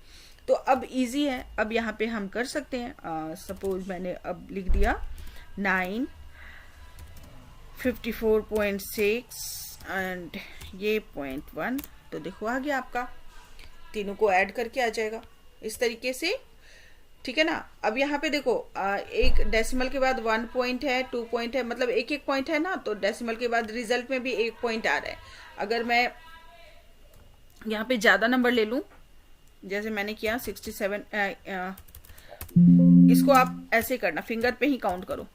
तो अब इजी है, अब यहाँ पे हम कर सकते हैं। सपोज मैंने अब लिख दिया 9 54.6 एंड ये 0.1, तो देखो आ गया आपका, तीनों को ऐड करके आ जाएगा इस तरीके से। ठीक है ना। अब यहाँ पे देखो एक डेसिमल के बाद 1 पॉइंट है, 2 पॉइंट है, मतलब एक पॉइंट है ना, तो डेसिमल के बाद रिजल्ट में भी 1 पॉइंट आ रहा है। अगर मैं यहाँ पे ज्यादा नंबर ले लूं, जैसे मैंने किया 67, इसको आप ऐसे करना, फिंगर पे ही काउंट करो।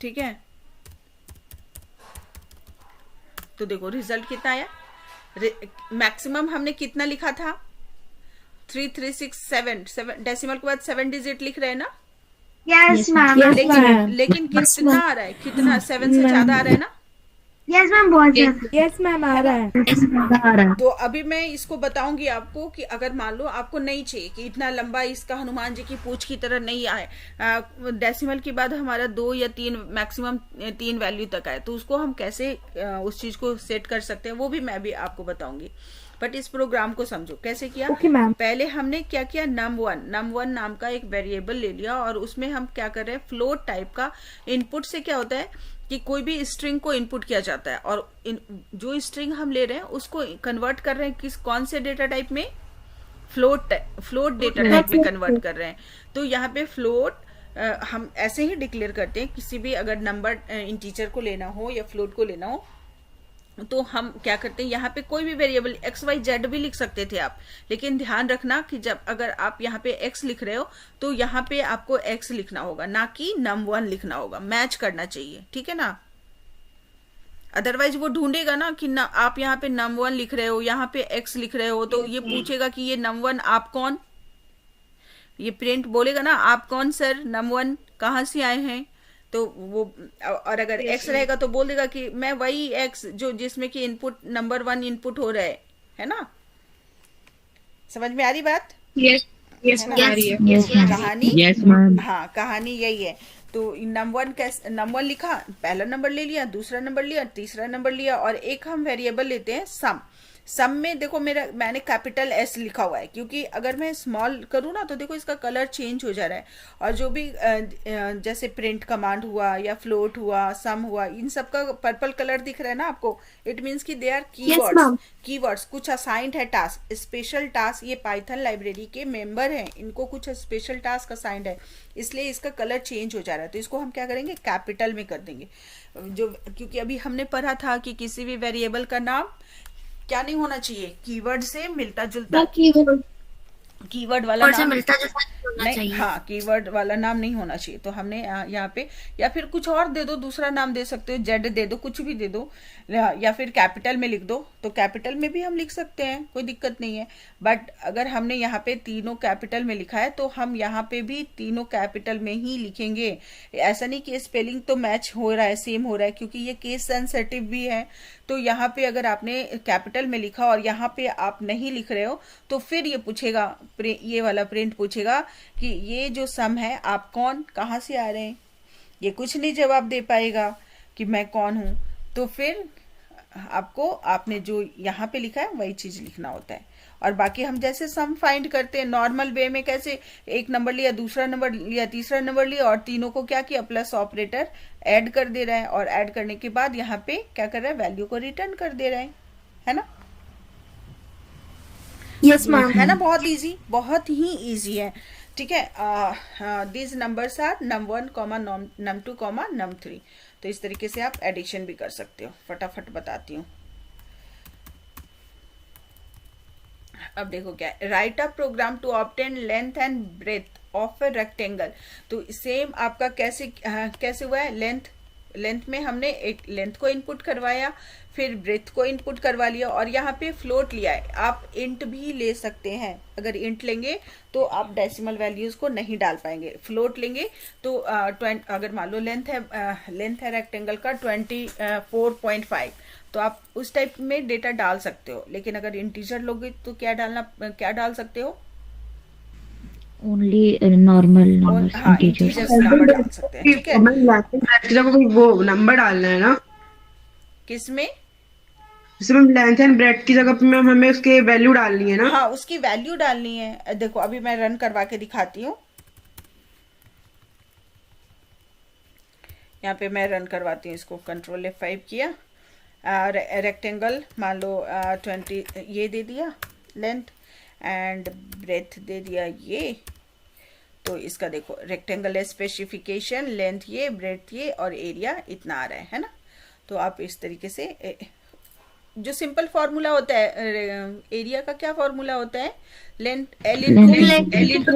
ठीक है, तो देखो रिजल्ट कितना आया। मैक्सिमम हमने कितना लिखा था, 3367, डेसिमल के बाद 7 डिजिट लिख रहे हैं ना। Yes ma'am. लेकिन कितना आ रहा है, कितना 7 से ज्यादा आ रहा है ना। यस मैम, बहुत ज्यादा। यस मैम, आ रहा है। तो अभी मैं इसको बताऊंगी आपको कि अगर मान लो आपको नहीं चाहिए कि इतना लंबा इसका हनुमान जी की पूंछ की तरह नहीं आए, डेसिमल के बाद हमारा 2 या 3 मैक्सिमम 3 वैल्यू तक आए, तो उसको हम कैसे उस चीज को सेट कर सकते हैं, वो भी मैं भी आपको बताऊंगी। बट इस प्रोग्राम को समझो कैसे किया। मैम। पहले हमने क्या किया, num1 नाम का एक वेरिएबल ले लिया, और उसमें हम क्या कर रहे हैं, फ्लोट टाइप का। इनपुट से क्या होता है कि कोई भी स्ट्रिंग को इनपुट किया जाता है, और जो स्ट्रिंग हम ले रहे हैं उसको कन्वर्ट कर रहे हैं कौन से डेटा टाइप में, फ्लोट डेटा टाइप में कन्वर्ट कर रहे हैं। तो यहाँ पे फ्लोट हम ऐसे ही डिक्लेयर करते हैं किसी भी अगर नंबर इंटीजर को लेना हो या फ्लोट को लेना हो, तो हम क्या करते हैं यहाँ पे कोई भी वेरिएबल एक्स वाई जेड भी लिख सकते थे आप, लेकिन ध्यान रखना कि जब अगर आप यहाँ पे एक्स लिख रहे हो तो यहाँ पे आपको एक्स लिखना होगा, ना कि num1 लिखना होगा, मैच करना चाहिए, ठीक है ना। अदरवाइज वो ढूंढेगा ना कि ना आप यहाँ पे num1 लिख रहे हो, यहाँ पे एक्स लिख रहे हो, तो ये पूछेगा कि ये num1 आप कौन, ये प्रिंट बोलेगा ना आप कौन सर, num1 कहाँ से आए हैं, तो वो, और अगर एक्स रहेगा तो बोल देगा कि मैं वही एक्स जो जिसमें कि इनपुट नंबर 1 इनपुट हो रहा है ना। समझ में आ रही बात? यस यस है ना? आ रही है। कहानी Yes, ma'am. हाँ, कहानी यही है। तो num1 लिखा, पहला नंबर ले लिया, दूसरा नंबर लिया, तीसरा नंबर लिया, और एक हम वेरिएबल लेते हैं सम में देखो मैंने कैपिटल एस लिखा हुआ है, क्योंकि अगर मैं स्मॉल करूँ ना तो देखो इसका कलर चेंज हो जा रहा है, और जो भी जैसे प्रिंट कमांड हुआ या फ्लोट हुआ, सम हुआ, इन सब का पर्पल कलर दिख रहा है ना आपको, इट मीन्स कि दे आर कीवर्ड्स, कुछ असाइंड है टास्क, स्पेशल टास्क, ये पाइथन लाइब्रेरी के मेंबर हैं, इनको कुछ स्पेशल टास्क असाइंड है, इसलिए इसका कलर चेंज हो जा रहा है। तो इसको हम क्या करेंगे, कैपिटल में कर देंगे, जो क्योंकि अभी हमने पढ़ा था कि किसी भी वेरिएबल का नाम क्या नहीं होना चाहिए, कीवर्ड से मिलता जुलता, कीवर्ड वाला और से नाम मिलता जुलता होना नहीं, चाहिए। हाँ, कीवर्ड वाला नाम नहीं होना चाहिए। तो हमने यहाँ पे, या फिर कुछ और दे दो, दूसरा नाम दे सकते हो, जेड दे दो, कुछ भी दे दो, या फिर कैपिटल में लिख दो, तो कैपिटल में भी हम लिख सकते हैं, कोई दिक्कत नहीं है। बट अगर हमने यहाँ पे तीनों कैपिटल में लिखा है तो हम यहाँ पे भी तीनों कैपिटल में ही लिखेंगे। ऐसा नहीं कि स्पेलिंग तो मैच हो रहा है, सेम हो रहा है, क्योंकि ये केस सेंसिटिव भी है। तो यहाँ पे अगर आपने कैपिटल में लिखा और यहाँ पे आप नहीं लिख रहे हो तो फिर ये पूछेगा, ये वाला प्रिंट पूछेगा कि ये जो सम है आप कौन, कहाँ से आ रहे हैं, ये कुछ नहीं जवाब दे पाएगा कि मैं कौन हूँ। तो फिर आपको आपने जो यहाँ पे लिखा है वही चीज लिखना होता है। और बाकी हम जैसे सम फाइंड करते हैं नॉर्मल वे में, कैसे एक नंबर लिया, दूसरा नंबर लिया, तीसरा नंबर लिया, और तीनों को क्या किया, प्लस ऑपरेटर ऐड कर दे रहा है, और ऐड करने के बाद यहाँ पे क्या कर रहा है, वैल्यू को रिटर्न कर दे रहा है ना। Yes ma'am. है ना, बहुत इजी, बहुत ही इजी है, ठीक है। This numbers are num1, num2, num3। तो इस तरीके से आप एडिशन भी कर सकते हो। फटाफट बताती हूँ। अब देखो क्या है, write a program to obtain length and breadth of a rectangle. तो सेम आपका कैसे हुआ है, लेंथ में हमने एक लेंथ को इनपुट करवाया, फिर ब्रेथ को इनपुट करवा लिया, और यहाँ पे फ्लोट लिया है। आप इंट भी ले सकते हैं, अगर इंट लेंगे तो आप डेसिमल वैल्यूज को नहीं डाल पाएंगे। फ्लोट लेंगे तो अगर मान लो लेंथ है रेक्टेंगल का 24.5, तो आप उस टाइप में डेटा डाल सकते हो। लेकिन अगर इंटीजर लोगे तो क्या डाल सकते हो, ओनली नॉर्मल हाँ, इंटीजर्स नंबर डाल सकते हैं, ठीक है। वो नंबर डालना है ना, किसमें, जैसे मैम लेंथ एंड ब्रेथ की जगह पे मैम हमें उसके वैल्यू डालनी है ना। हाँ, उसकी वैल्यू डालनी है। देखो अभी मैं रन करवा के दिखाती हूँ। यहाँ पे मैं रन करवाती हूँ इसको, कंट्रोल F5 किया, रेक्टेंगल मान लो 20 ये दे दिया, लेंथ एंड ब्रेथ दे दिया ये। तो इसका देखो रेक्टेंगल स्पेसिफिकेशन, लेंथ ये, ब्रेथ ये, और एरिया इतना आ रहा है ना। तो आप इस तरीके से जो सिंपल फॉर्मूला होता है, एरिया का क्या फॉर्मूला होता है, लेंथ L इंटू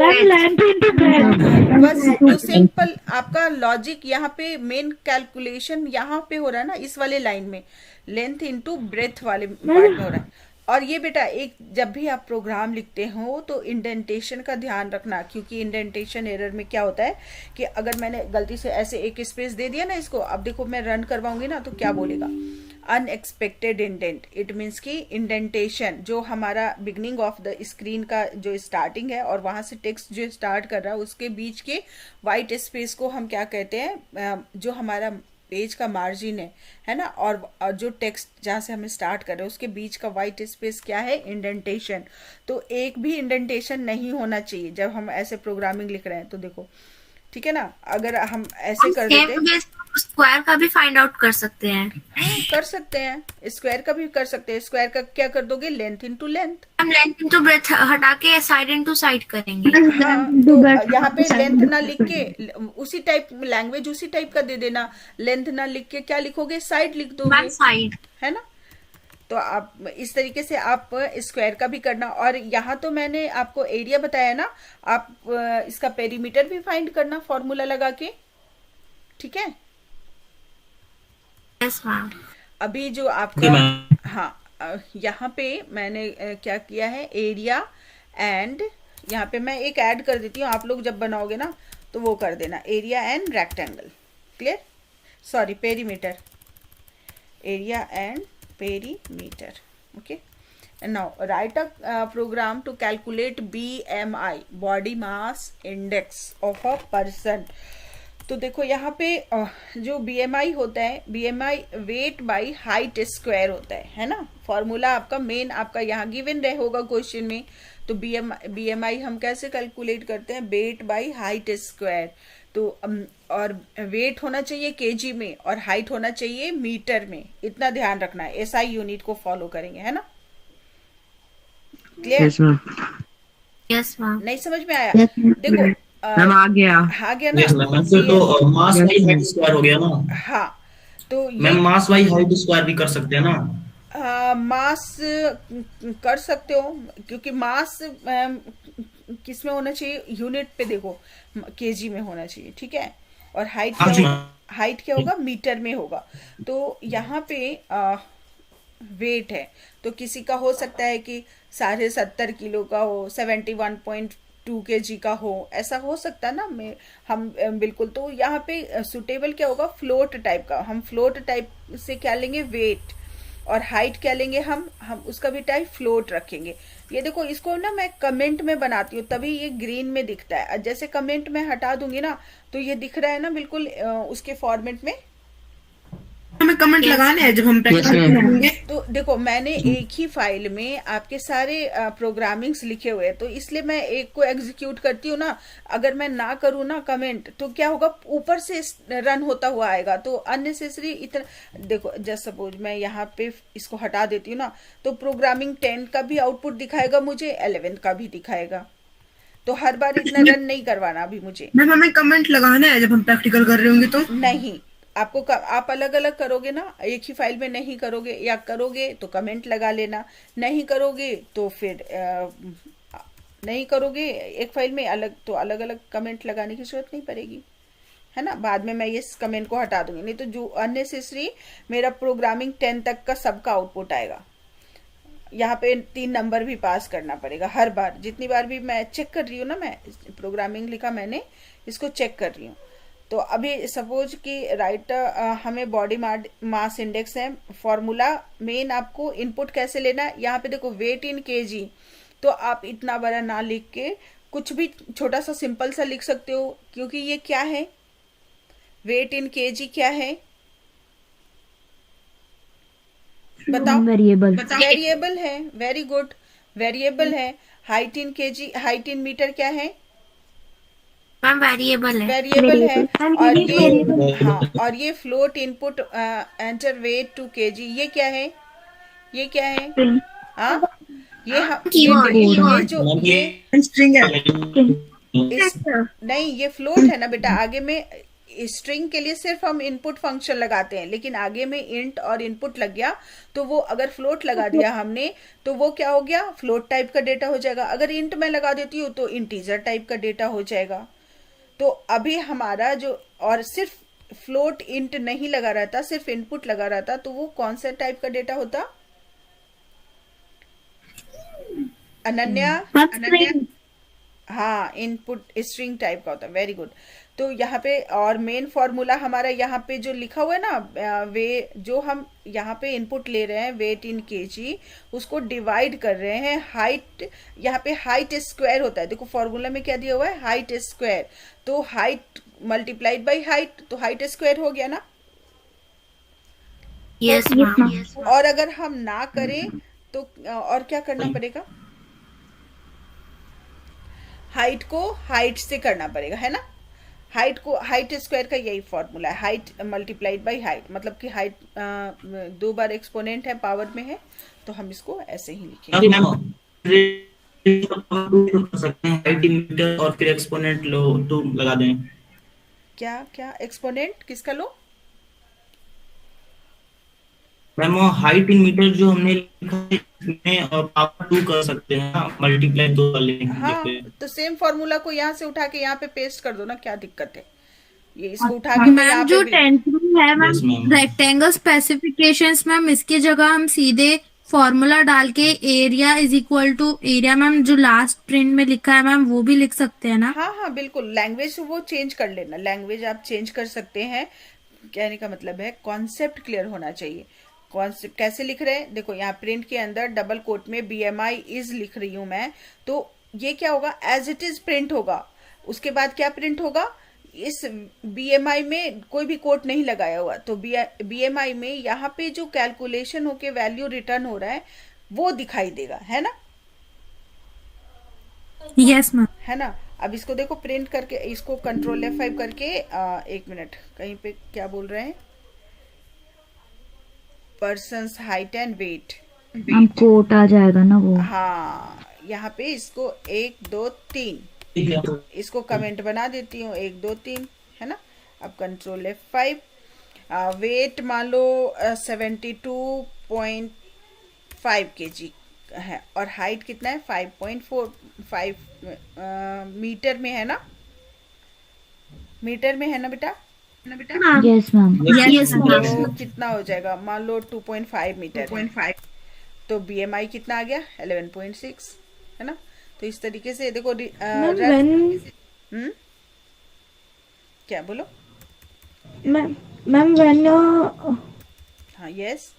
बस। तो सिंपल आपका लॉजिक यहाँ पे, मेन कैलकुलेशन यहाँ पे हो रहा है ना, इस वाले लाइन में, लेंथ इंटू ब्रेथ वाले पार्ट में हो रहा है। और ये बेटा एक जब भी आप प्रोग्राम लिखते हो तो इंडेंटेशन का ध्यान रखना, क्योंकि इंडेंटेशन एरर में क्या होता है कि अगर मैंने गलती से ऐसे एक स्पेस दे दिया ना इसको, अब देखो मैं रन करवाऊंगी ना तो क्या बोलेगा, अनएक्सपेक्टेड इंडेंट। इट मीन्स कि इंडेंटेशन जो हमारा बिगनिंग ऑफ द स्क्रीन का जो स्टार्टिंग है और वहां से टेक्स्ट जो स्टार्ट कर रहा है उसके बीच के वाइट स्पेस को हम क्या कहते हैं, जो हमारा पेज का मार्जिन है ना, और जो टेक्स्ट जहाँ से हमें स्टार्ट कर रहे हैं उसके बीच का वाइट स्पेस क्या है, इंडेंटेशन। तो एक भी इंडेंटेशन नहीं होना चाहिए जब हम ऐसे प्रोग्रामिंग लिख रहे हैं। तो देखो ठीक है ना। अगर हम ऐसे कर देते स्क्वायर का भी फाइंड आउट कर सकते हैं। कर सकते हैं, स्क्वायर का भी कर सकते हैं। स्क्वायर का क्या कर दोगे, लेंथ इनटू लेंथ। हम लेंथ इनटू ब्रेथ हटा के साइड इनटू साइड करेंगे। हाँ, तो यहाँ पे लेंथ ना लिख के उसी टाइप लैंग्वेज उसी टाइप का दे देना। लेंथ ना लिख के क्या लिखोगे, साइड लिख दोगे, साइड, है ना। तो आप इस तरीके से आप स्क्वायर का भी करना। और यहाँ तो मैंने आपको एरिया बताया ना, आप इसका पेरीमीटर भी फाइंड करना फॉर्मूला लगा के, ठीक है। Yes ma'am. अभी जो आपका हाँ, यहाँ पे मैंने क्या किया है, एरिया एंड यहाँ पे मैं एक ऐड कर देती हूँ, आप लोग जब बनाओगे ना तो वो कर देना, area and rectangle, clear, sorry perimeter, area and perimeter, okay. And now write a program to calculate BMI, body mass index of a person. तो देखो यहाँ पे जो BMI होता है, BMI weight by height square होता है ना। फॉर्मूला आपका मेन आपका यहाँ गिवन रहे होगा क्वेश्चन में। तो BMI हम कैसे कैलकुलेट करते हैं, वेट बाई हाइट स्क्वायर। तो और वेट होना चाहिए केजी में और हाइट होना चाहिए मीटर में, इतना ध्यान रखना है। SI यूनिट को फॉलो करेंगे, है ना, क्लियर। Yes ma'am. नहीं समझ में आया, देखो मैम आ गया ना। तो मास बाई हाइट स्क्वायर हो गया ना। हाँ, तो ma'am mass by height square भी कर सकते हैं ना। मास कर सकते हो, क्योंकि मास किस में होना चाहिए, यूनिट पे देखो, केजी में होना चाहिए, ठीक है। और हाइट क्या होगा, मीटर में होगा। तो यहाँ पे वेट है, तो किसी का हो सकता है कि 70.5 किलो का हो, 71.2 kg का हो, ऐसा हो सकता है ना। हम बिल्कुल, तो यहाँ पे सुटेबल क्या होगा, फ्लोट टाइप का। हम फ्लोट टाइप से क्या लेंगे, वेट, और हाइट क्या लेंगे, हम उसका भी टाइप फ्लोट रखेंगे। ये देखो, इसको ना मैं कमेंट में बनाती हूँ तभी ये ग्रीन में दिखता है। जैसे कमेंट में हटा दूंगी ना तो ये दिख रहा है ना बिल्कुल उसके फॉर्मेट में। हमें कमेंट लगाने हैं जब हम प्रैक्टिस करेंगे। तो देखो, मैंने एक ही फाइल में आपके सारे प्रोग्रामिंग्स लिखे हुए हैं, तो इसलिए मैं एक को एग्जीक्यूट करती हूँ ना। अगर मैं ना करूँ ना कमेंट, तो क्या होगा, ऊपर से रन होता हुआ आएगा, तो अननेसेसरी इतना। देखो जस्ट सपोज मैं यहाँ पे इसको हटा देती हूँ ना, तो प्रोग्रामिंग 10 का भी आउटपुट दिखाएगा मुझे, 11 का भी दिखाएगा। तो हर बार इतना रन नहीं करवाना अभी मुझे। मैम हमें कमेंट लगाना है जब हम प्रैक्टिकल कर रहे होंगे तो। नहीं, आपको आप अलग अलग करोगे ना, एक ही फाइल में नहीं करोगे, या करोगे तो कमेंट लगा लेना, नहीं करोगे तो फिर नहीं करोगे एक फाइल में अलग, तो अलग अलग कमेंट लगाने की जरूरत नहीं पड़ेगी, है ना। बाद में मैं ये कमेंट को हटा दूंगी, नहीं तो जो अननेसेसरी मेरा प्रोग्रामिंग 10 तक का सबका आउटपुट आएगा। यहाँ पे 3 नंबर भी पास करना पड़ेगा हर बार, जितनी बार भी मैं चेक कर रही हूँ ना, मैं प्रोग्रामिंग लिखा मैंने, इसको चेक कर रही हूँ। तो अभी सपोज कि राइट हमें बॉडी मास इंडेक्स है, फॉर्मूला मेन आपको इनपुट कैसे लेना है। यहाँ पे देखो वेट इन केजी, तो आप इतना बड़ा ना लिख के कुछ भी छोटा सा सिंपल सा लिख सकते हो, क्योंकि ये क्या है, वेट इन केजी क्या है, बताओ। वेरिएबल है, वेरी गुड, वेरिएबल है। Height in kg, height in metre क्या है, वेरिएबल है, वेरिएबल है। और ये हाँ, और ये float input enter weight to kg, ये क्या है, ये क्या है, हाँ ये जो ये स्ट्रिंग है। नहीं, ये फ्लोट है ना बेटा। आगे में स्ट्रिंग के लिए सिर्फ हम इनपुट फंक्शन लगाते हैं, लेकिन आगे में इंट और इनपुट लग गया तो वो, अगर फ्लोट लगा दिया हमने तो वो क्या हो गया, फ्लोट टाइप का डेटा हो जाएगा। अगर इंट में लगा देती हूँ तो इंटीजर टाइप का डेटा हो जाएगा। तो अभी हमारा जो, और सिर्फ फ्लोट इंट नहीं लगा रहता, सिर्फ इनपुट लगा रहता, तो वो कौन सा टाइप का डेटा होता, अनन्या? हाँ, इनपुट स्ट्रिंग टाइप का होता है, वेरी गुड। तो यहाँ पे और मेन फॉर्मूला हमारा यहाँ पे जो लिखा हुआ है ना, वे जो हम यहाँ पे इनपुट ले रहे हैं वेट इन केजी, उसको डिवाइड कर रहे हैं हाइट। यहाँ पे हाइट स्क्वायर होता है, देखो फॉर्मूला में क्या दिया हुआ है, हाइट स्क्वायर। तो हाइट मल्टीप्लाइड बाई हाइट, तो हाइट स्क्वायर हो गया ना। Yes ma'am. और अगर हम ना करें तो और क्या करना पड़ेगा, हाइट को हाइट से करना पड़ेगा, है ना। हाइट स्क्वायर का यही फॉर्मूला है, हाइट मल्टीप्लाइड बाय हाइट, मतलब कि हाइट 2 बार एक्सपोनेंट है, पावर में है, तो हम इसको ऐसे ही लिखेंगे। कर सकते हैं हाइट इन मीटर और फिर एक्सपोनेंट लो तो लगा दें। क्या एक्सपोनेंट किसका लो? मैम हाइट इन मीटर जो हमने लिखा है इसमें और पावर 2 कर सकते हैं मल्टीप्लाई 2 वाले। हाँ, तो सेम फॉर्मूला को यहाँ से उठा के यहाँ पे पेस्ट कर दो ना, क्या दिक्कत है? ये इसको उठा के मैं यहाँ मैम जो पे 10th में है मैम रेक्टेंगल स्पेसिफिकेशंस, मैम इसकी जगह हम सीधे फॉर्मूला डाल के area is equal to area, ma'am जो लास्ट प्रिंट में लिखा है मैम वो भी लिख सकते हैं ना? हाँ बिल्कुल, लैंग्वेज वो चेंज कर लेना, लैंग्वेज आप चेंज कर सकते हैं। कहने का मतलब है कॉन्सेप्ट क्लियर होना चाहिए। कॉन्सेप्ट कैसे लिख रहे हैं? देखो यहाँ प्रिंट के अंदर डबल कोट में BMI इज लिख रही हूं मैं, तो ये क्या होगा, एज इट इज प्रिंट होगा। उसके बाद क्या प्रिंट होगा, इस BMI में कोई भी कोट नहीं लगाया हुआ, तो BMI में यहाँ पे जो कैलकुलेशन होके वैल्यू रिटर्न हो रहा है वो दिखाई देगा, है ना? Yes ma'am. है ना? अब इसको देखो प्रिंट करके, इसको कंट्रोल F5 करके, एक मिनट, कहीं पे क्या बोल रहे हैं, पर्सन्स हाइट एंड वेट, हम कोट आ जाएगा ना वो। हाँ, यहाँ पे इसको 1 2 3 इसको कमेंट बना देती हूँ, 1 2 3, है ना? अब कंट्रोल F5, वेट मान लो 72.5 kg है और हाइट कितना है 5.45 मीटर में, है ना? मीटर में है ना बेटा? Yes ma'am. तो कितना हो जाएगा, मान लो 2.5 मीटर, 2.5, तो BMI कितना आ गया 11.6, है ना? तो इस तरीके से देखो क्या बोलो मैम व्हेन हाँ यस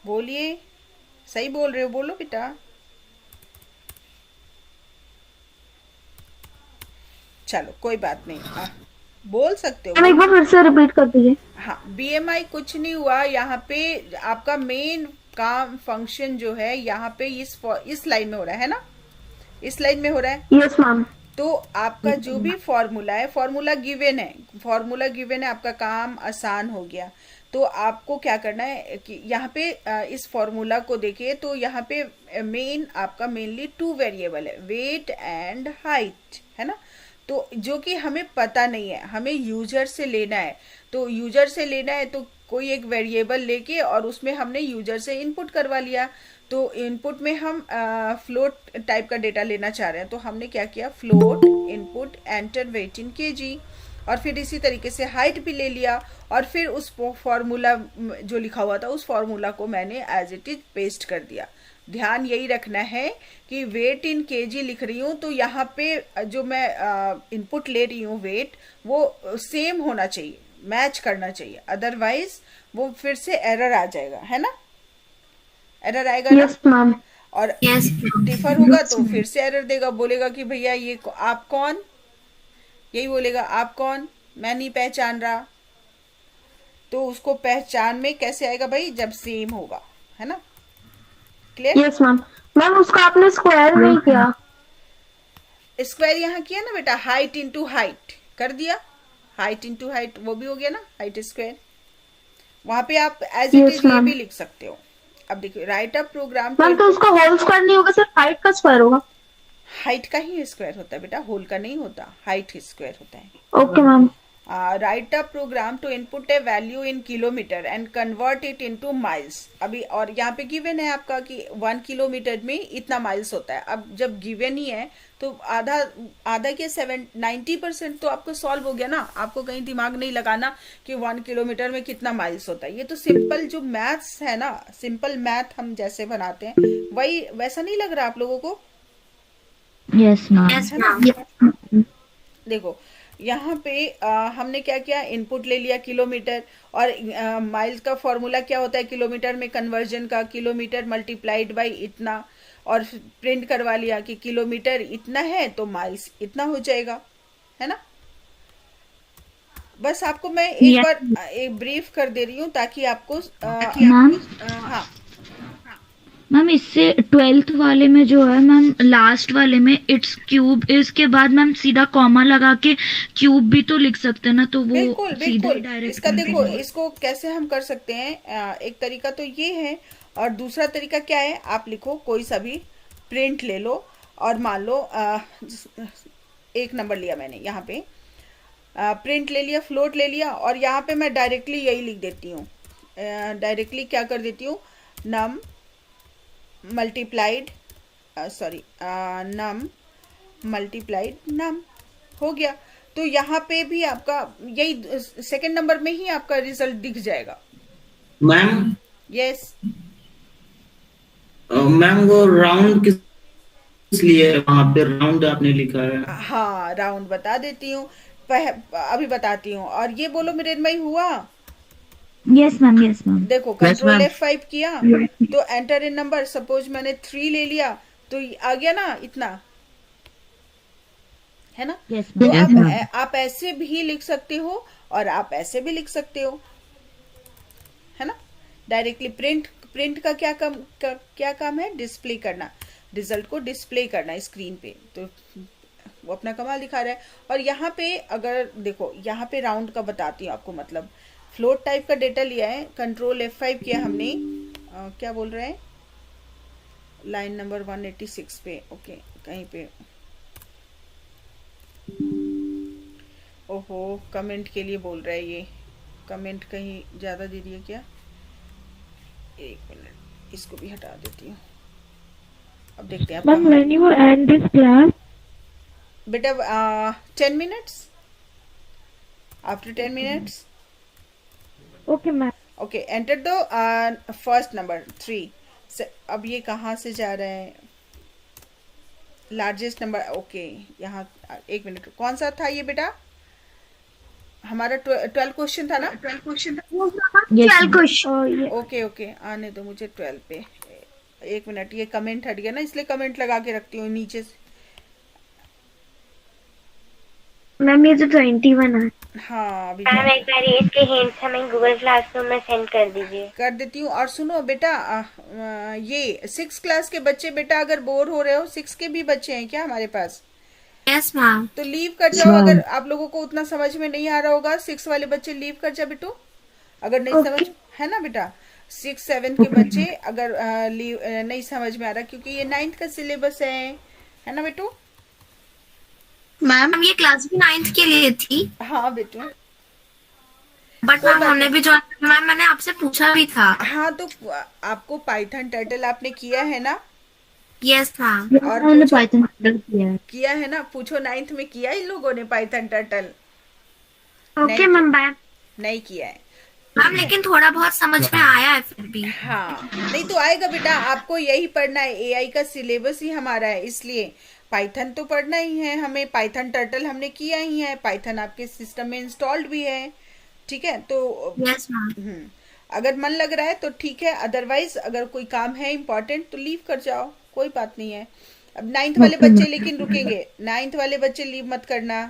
बोलिए, सही बोल रहे हो, बोलो बेटा। चलो कोई बात नहीं, बोल सकते हो। एक बार फिर से रिपीट कर दीजिए। हाँ, BMI कुछ नहीं हुआ, यहाँ पे आपका मेन काम फंक्शन जो है यहाँ पे इस लाइन में हो रहा है ना, इस लाइन में हो रहा है। Yes ma'am. तो आपका जो भी फॉर्मूला है, फॉर्मूला गिवन है, आपका काम आसान हो गया। तो आपको क्या करना है कि यहाँ पे इस फॉर्मूला को देखिए, तो यहाँ पे मेन आपका मेनली 2 वेरिएबल है, वेट एंड हाइट, है ना? तो जो कि हमें पता नहीं है, हमें यूजर से लेना है। तो यूजर से लेना है तो कोई एक वेरिएबल लेके और उसमें हमने यूजर से इनपुट करवा लिया। तो इनपुट में हम फ्लोट टाइप का डेटा लेना चाह रहे हैं, तो हमने क्या किया, फ्लोट इनपुट एंटर वेट इन kg, और फिर इसी तरीके से हाइट भी ले लिया, और फिर उस फॉर्मूला जो लिखा हुआ था उस फॉर्मूला को मैंने एज इट इज पेस्ट कर दिया। ध्यान यही रखना है कि वेट इन kg लिख रही हूँ तो यहाँ पे जो मैं इनपुट ले रही हूँ वेट, वो सेम होना चाहिए, मैच करना चाहिए, अदरवाइज वो फिर से एरर आ जाएगा, है ना? एरर आएगा ना? Yes ma'am. और डिफर होगा तो फिर से एरर देगा, बोलेगा कि भैया ये आप कौन, यही बोलेगा आप कौन, मैं नहीं पहचान रहा। तो उसको पहचान में कैसे आएगा भाई, जब सेम होगा, है ना? क्लियर? Yes ma'am. मैम उसका आपने स्क्वायर नहीं किया। स्क्वायर यहाँ किया ना बेटा, हाइट इंटू हाइट कर दिया, हाइट इंटू हाइट वो भी हो गया ना, हाइट स्क्वायर। वहां पे आप एज इट इज ये भी लिख सकते हो। अब देखिए, राइट अप प्रोग्राम, मैम तो उसका होल स्क्वायर नहीं होगा, सिर्फ हाइट का स्क्वायर होगा। हाइट का ही स्क्वायर होता है बेटा, होल का नहीं होता, हाइट ही स्क्वायर होता है। Okay ma'am. Write a program to input a value in kilometre and convert it into miles. अभी और यहाँ पे गिवन है आपका कि 1 किलोमीटर में इतना माइल्स होता है। अब जब गिवन ही है तो आधा के 90% तो आपको सॉल्व हो गया ना, आपको कहीं दिमाग नहीं लगाना कि 1 किलोमीटर में कितना माइल्स होता है। ये तो सिंपल जो मैथ्स है ना, सिंपल मैथ हम जैसे बनाते हैं वही, वैसा नहीं लग रहा आप लोगों को? Yes ma'am. देखो यहाँ पे हमने क्या किया, इनपुट ले लिया किलोमीटर, और माइल्स का फॉर्मूला क्या होता है किलोमीटर में कन्वर्जन का, किलोमीटर मल्टीप्लाइड बाय इतना, और प्रिंट करवा लिया कि किलोमीटर इतना है तो माइल्स इतना हो जाएगा, है ना? बस आपको मैं एक बार एक ब्रीफ कर दे रही हूँ ताकि आपको हाँ मैम इससे 12th वाले में जो है मैम, लास्ट वाले में इट्स क्यूब, इसके बाद मैम सीधा कॉमा लगा के क्यूब भी तो लिख सकते हैं ना, तो वो बिल्कुल सीधा बिल्कुल। डायरेक्ट इसका देखो, इसको कैसे हम कर सकते हैं, एक तरीका तो ये है, और दूसरा तरीका क्या है, आप लिखो कोई सा भी प्रिंट ले लो, और मान लो 1 नंबर लिया मैंने, यहाँ पे प्रिंट ले लिया, फ्लोट ले लिया, और यहाँ पे मैं डायरेक्टली यही लिख देती हूँ, डायरेक्टली क्या कर देती हूँ, नम मल्टीप्लाइड नम मल्टीप्लाइड नम, हो गया। तो यहाँ पे भी आपका यही सेकंड नंबर में ही आपका रिजल्ट दिख जाएगा। मैम यस मैम वो राउंड किस लिए वहां पे राउंड आपने लिखा है? हाँ, राउंड बता देती हूँ, अभी बताती हूँ। और ये बोलो मृण्मयी, हुआ? Yes ma'am, yes ma'am. देखो कंट्रोल F5 किया तो एंटर इन नंबर, सपोज मैंने 3 ले लिया तो आ गया ना इतना, है ना? यस तो मैम। आप ऐसे भी लिख सकते हो और आप ऐसे भी लिख सकते हो, है ना? डायरेक्टली प्रिंट का क्या काम है? डिस्प्ले करना, रिजल्ट को डिस्प्ले करना स्क्रीन पे, तो वो अपना कमाल दिखा रहा है। और यहाँ पे अगर देखो, यहाँ पे राउंड का बताती हूँ आपको, मतलब फ्लोट टाइप का डेटा लिया है, कंट्रोल F5 किया हमने, क्या बोल रहे हैं, लाइन नंबर 186 पे, ओके, कहीं पे, ओहो कमेंट के लिए बोल रहा है, ये कमेंट कहीं ज्यादा दे दिया क्या? 1 मिनट, इसको भी हटा देती हूँ। अब देखते हैं ma'am, when you end this class, बेटा 10 minutes, after 10 minutes, okay ma'am. Okay, enter दो फर्स्ट नंबर 3। अब ये कहाँ से जा रहा है? लार्जेस्ट नंबर, ओके, यहाँ 1 मिनट, कौन सा था ये बेटा? हमारा 12 क्वेश्चन था ना? 12 क्वेश्चन था, 12 क्वेश्चन। ओके ओके, आने दो मुझे 12 पे। 1 मिनट, ये कमेंट हट गया ना, इसलिए कमेंट लगा के रखती हूँ नीचे से। मैम ये तो 21 है। हाँ अभी मैम एक बार इसके हिंट्स हमें गूगल क्लासरूम में सेंड कर दीजिए। कर देती हूँ। और सुनो बेटा, ये 6 क्लास के बच्चे बेटा अगर बोर हो रहे हो, 6 के भी बच्चे हैं क्या हमारे पास? Yes ma'am. तो लीव कर जाओ, अगर आप लोगों को उतना समझ में नहीं आ रहा होगा, 6 वाले बच्चे लीव कर जाओ बेटू, अगर नहीं समझ, है ना बेटा? 6, 7 के बच्चे अगर लीव नहीं समझ में आ रहा, क्योंकि ये 9th का सिलेबस है ना बेटू? मैम ये क्लास भी 9th के लिए थी। हाँ बेटू, बट मैम हमने भी ज्वाइन, मैम मैंने आपसे पूछा भी था। हाँ तो आपको पाइथन टर्टल आपने किया है ना? Yes ma'am. और मैंने पाइथन किया है ना? पूछो 9th में किया इन लोगों ने Python turtle? Okay ma'am, bye. नहीं किया है मैम, लेकिन थोड़ा बहुत समझ में आया है फिर भी। हाँ, नहीं तो आएगा बेटा, आपको यही पढ़ना है, एआई का सिलेबस ही हमारा है, इसलिए पाइथन तो पढ़ना ही है हमें। पाइथन टर्टल हमने किया ही है, पाइथन आपके सिस्टम में इंस्टॉल्ड भी है, ठीक है? तो यस मैम। अगर मन लग रहा है तो ठीक है, अदरवाइज अगर कोई काम है इम्पोर्टेंट तो लीव कर जाओ, कोई बात नहीं है। अब 9th वाले बच्चे लेकिन रुकेंगे, 9th वाले बच्चे लीव मत करना।